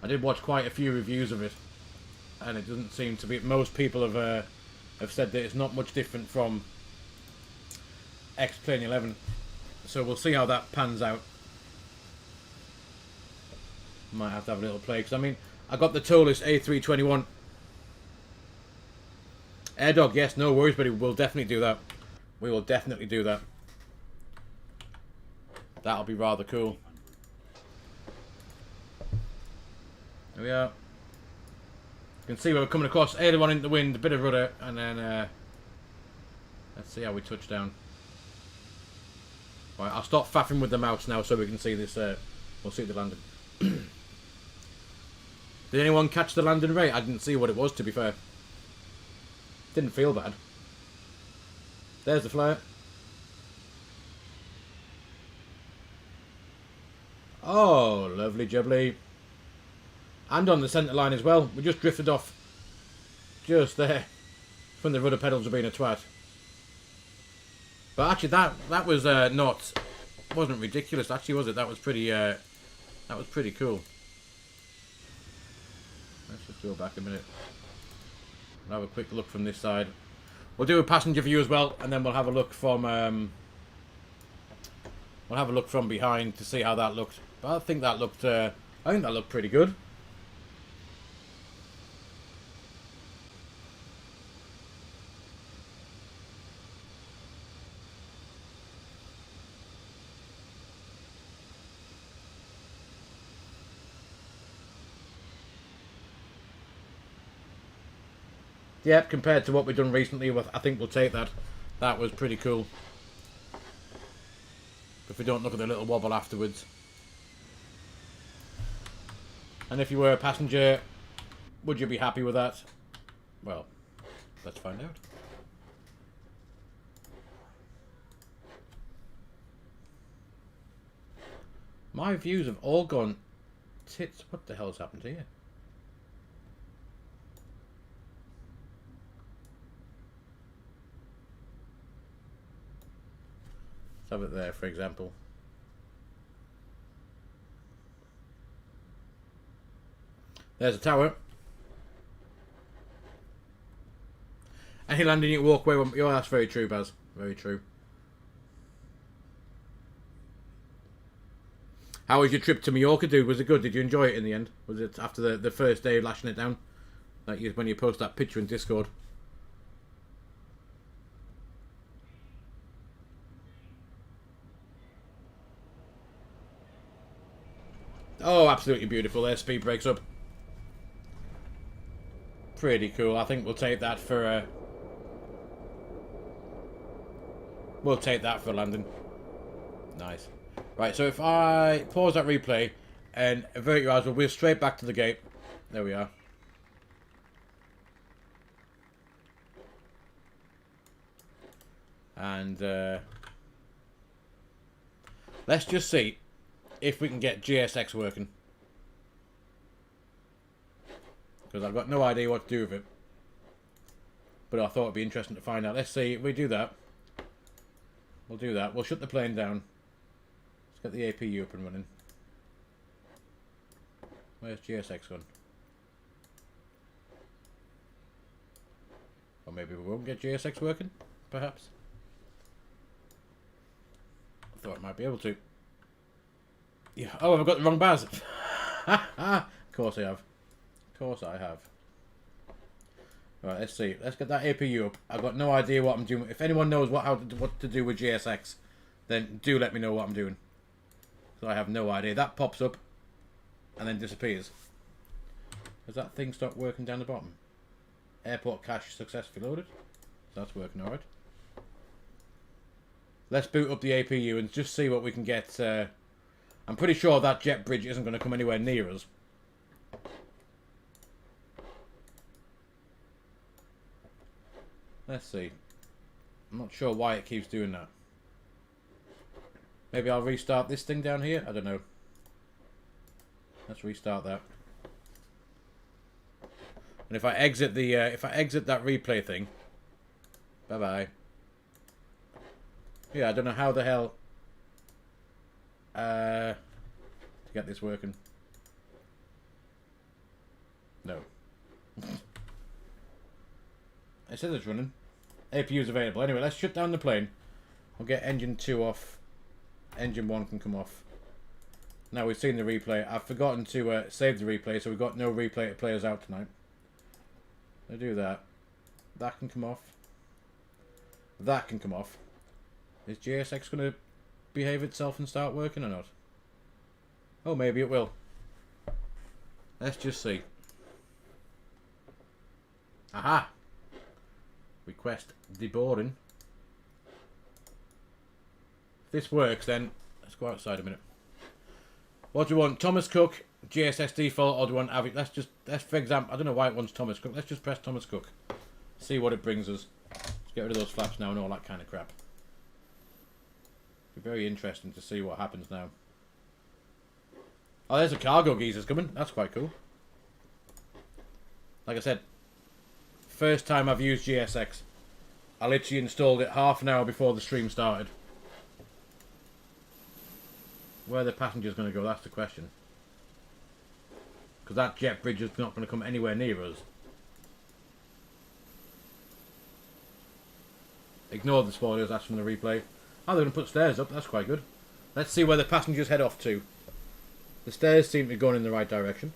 Speaker 1: I did watch quite a few reviews of it, and it doesn't seem to be. Most people have said that it's not much different from X-Plane 11, so we'll see how that pans out. Might have to have a little play, because I mean, I got the Tolus A321. AirDog, yes, no worries, but we'll definitely do that. We will definitely do that. That'll be rather cool. There we are. You can see we're coming across aileron into the wind, a bit of rudder, and then let's see how we touch down. Right, I'll stop faffing with the mouse now so we can see this. We'll see the landing. Did anyone catch the landing rate? I didn't see what it was, to be fair. Didn't feel bad. There's the flare. Oh, lovely jubbly. And on the centre line as well. We just drifted off. Just there. When the rudder pedals were being a twat. But actually that was wasn't ridiculous actually, was it? That was pretty cool. Let's just go back a minute. We'll have a quick look from this side. We'll do a passenger view as well, and then we'll have a look from behind to see how that looked. But I think that looked pretty good. Yep, compared to what we've done recently, I think we'll take that. That was pretty cool. If we don't look at the little wobble afterwards. And if you were a passenger, would you be happy with that? Well, let's find out. My views have all gone tits. What the hell's happened here? Let's have it there, for example. There's a tower. Any landing you walk away. Oh, that's very true, Baz. Very true. How was your trip to Mallorca, dude? Was it good? Did you enjoy it in the end? Was it after the first day of lashing it down? Like when you post that picture in Discord? Oh, absolutely beautiful. Their speed breaks up. Pretty cool. I think we'll take that for landing. Nice. Right, so if I pause that replay and avert your eyes, we'll wheel straight back to the gate. There we are. And let's just see if we can get GSX working. Because I've got no idea what to do with it. But I thought it'd be interesting to find out. Let's see if we do that. We'll do that. We'll shut the plane down. Let's get the APU up and running. Where's GSX gone? Or maybe we won't get GSX working, perhaps. I thought I might be able to. Yeah. Oh, I've got the wrong Baz. Of course I have. Of course I have. Right, let's see. Let's get that APU up. I've got no idea what I'm doing. If anyone knows what to do with GSX, then do let me know what I'm doing. So I have no idea. That pops up and then disappears. Has that thing stopped working down the bottom? Airport cache successfully loaded. So that's working alright. Let's boot up the APU and just see what we can get. I'm pretty sure that jet bridge isn't going to come anywhere near us. Let's see. I'm not sure why it keeps doing that. Maybe I'll restart this thing down here? I don't know. Let's restart that. And if I exit that replay thing, bye bye. Yeah, I don't know how the hell to get this working. No. It says it's running. APU is available. Anyway, let's shut down the plane. We'll get engine 2 off. Engine 1 can come off. Now we've seen the replay. I've forgotten to save the replay, so we've got no replay to play us out tonight. I'll do that. That can come off. That can come off. Is GSX going to behave itself and start working or not? Oh, maybe it will. Let's just see. Aha! Request deboarding. If this works, then let's go outside a minute. What do we want? Thomas Cook, GSS default, or do we want Aviation? Let's for example, I don't know why it wants Thomas Cook. Let's just press Thomas Cook. See what it brings us. Let's get rid of those flaps now and all that kind of crap. Be very interesting to see what happens now. Oh, there's a cargo geezer's coming. That's quite cool. Like I said, first time I've used GSX. I literally installed it half an hour before the stream started. Where are the passengers going to go? That's the question. Because that jet bridge is not going to come anywhere near us. Ignore the spoilers, that's from the replay. Oh, they're going to put stairs up, that's quite good. Let's see where the passengers head off to. The stairs seem to be going in the right direction.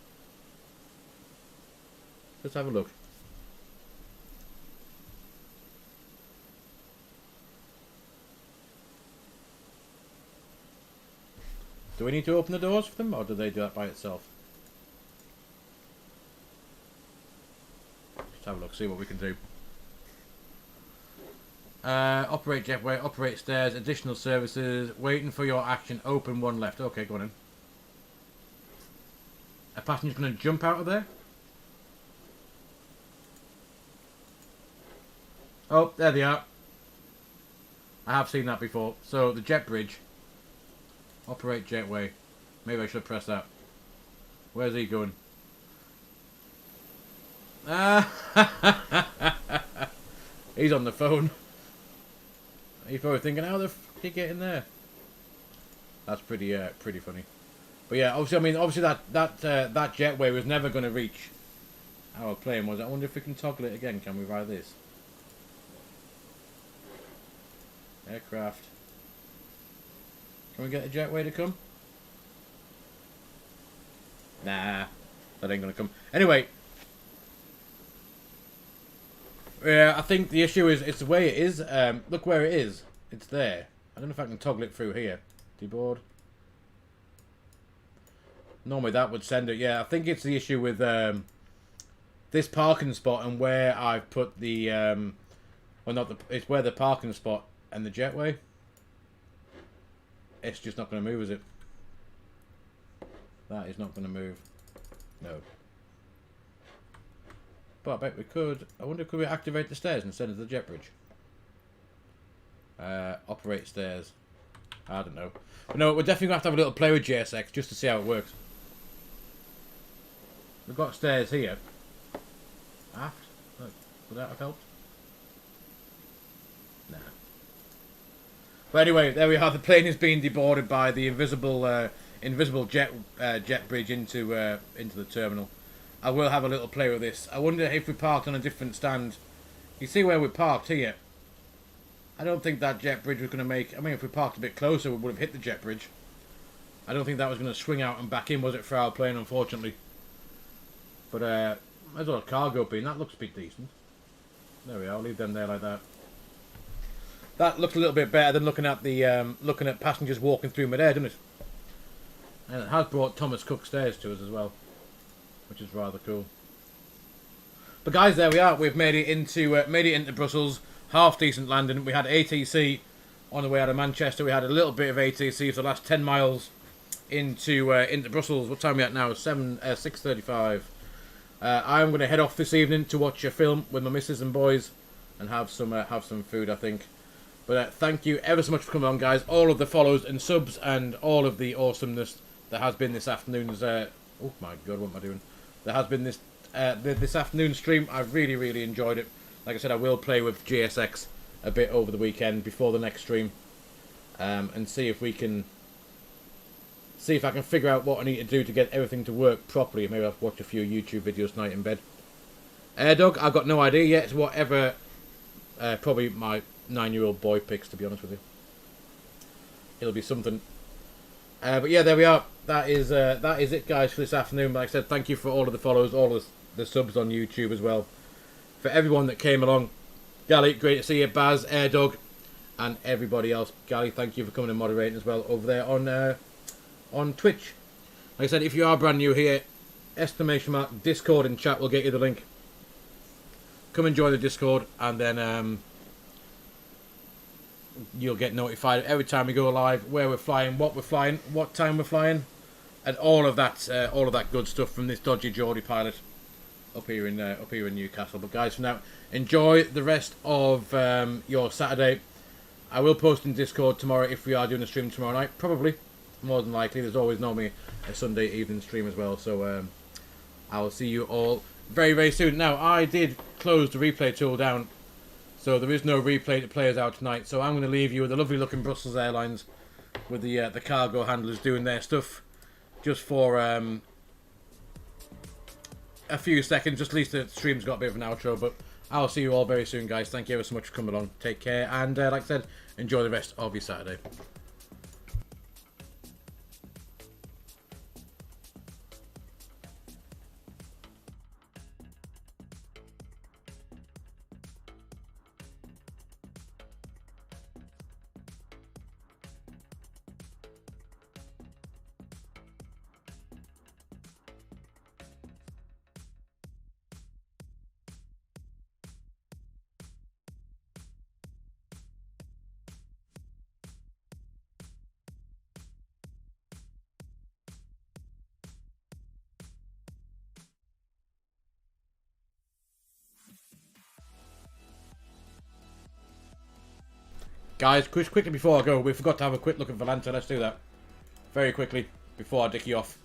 Speaker 1: Let's have a look. Do we need to open the doors for them, or do they do that by itself? Let's have a look, see what we can do. Operate jetway, operate stairs, additional services, waiting for your action, open one left. Okay, go on in. A passenger's going to jump out of there? Oh, there they are. I have seen that before. So, the jet bridge. Operate jetway. Maybe I should press that. Where's he going? He's on the phone. He's probably thinking, how the f did he get in there? That's pretty funny. But yeah, obviously that jetway was never going to reach our plane, was it? I wonder if we can toggle it again. Can we via this? Aircraft. Can we get a jetway to come? Nah, that ain't gonna come. Anyway, yeah, I think the issue is it's the way it is. Look where it is. It's there. I don't know if I can toggle it through here. Deboard. Normally that would send it. Yeah, I think it's the issue with this parking spot and where I've put the well, not the. It's where the parking spot and the jetway. It's just not going to move, is it? That is not going to move. No. But I bet we could. I wonder, could we activate the stairs instead of the jet bridge? Operate stairs. I don't know. But no, we're definitely going to have a little play with GSX just to see how it works. We've got stairs here. Aft? Look, would that have helped? Nah. But anyway, there we are. The plane is being deboarded by the invisible jet bridge into the terminal. I will have a little play with this. I wonder if we parked on a different stand. You see where we parked here? I don't think that jet bridge was going to make... I mean, if we parked a bit closer, we would have hit the jet bridge. I don't think that was going to swing out and back in, was it, for our plane, unfortunately. But, as well, cargo beam. That looks a bit decent. There we are. I'll leave them there like that. That looked a little bit better than looking at passengers walking through midair, doesn't it? And it has brought Thomas Cook stairs to us as well, which is rather cool. But guys, there we are. We've made it into Brussels. Half decent landing. We had ATC on the way out of Manchester. We had a little bit of ATC for the last 10 miles into Brussels. What time are we at now? 6:35. I am going to head off this evening to watch a film with my missus and boys, and have some food, I think. But thank you ever so much for coming on, guys. All of the follows and subs and all of the awesomeness that has been this afternoon's... oh my god, what am I doing? There has been this afternoon stream. I've really, really enjoyed it. Like I said, I will play with GSX a bit over the weekend before the next stream. And see if I can figure out what I need to do to get everything to work properly. Maybe I'll watch a few YouTube videos tonight in bed. Airdog, I've got no idea yet. It's whatever probably my 9-year-old boy picks, to be honest with you. It'll be something. But yeah, there we are. That is it, guys, for this afternoon. Like I said, thank you for all of the follows, all of the subs on YouTube as well. For everyone that came along. Gally, great to see you. Baz, Airdog, and everybody else. Gally, thank you for coming and moderating as well over there on Twitch. Like I said, if you are brand new here, ! Discord and chat will get you the link. come and join the Discord, and then you'll get notified every time we go live, where we're flying, what time we're flying, and all of that good stuff from this dodgy Geordie pilot up here in Newcastle. But guys, for now, enjoy the rest of your Saturday. I will post in Discord tomorrow if we are doing a stream tomorrow night. Probably, more than likely. There's always normally a Sunday evening stream as well. So I will see you all very, very soon. Now, I did close the replay tool down, so there is no replay to play us out tonight. So I'm going to leave you with the lovely looking Brussels Airlines with the cargo handlers doing their stuff just for a few seconds. Just at least the stream's got a bit of an outro, but I'll see you all very soon, guys. Thank you ever so much for coming along. Take care, and like I said, enjoy the rest of your Saturday. Guys, quickly before I go, we forgot to have a quick look at Valenta. Let's do that very quickly before I dick you off.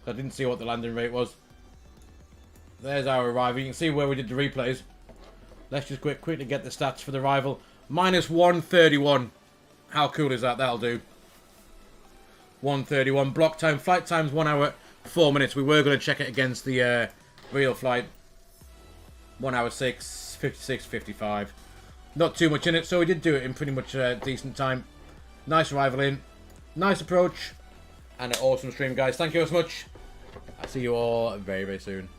Speaker 1: I didn't see what the landing rate was. There's our arrival. You can see where we did the replays. Let's just quickly get the stats for the arrival. -131. How cool is that? That'll do. 131. Block time. Flight time's 1 hour 4 minutes. We were going to check it against the real flight. 1 hour 6, 56, 55. Not too much in it, so we did do it in pretty much a decent time. Nice arrival in, nice approach, and an awesome stream, guys. Thank you so much. I'll see you all very, very soon.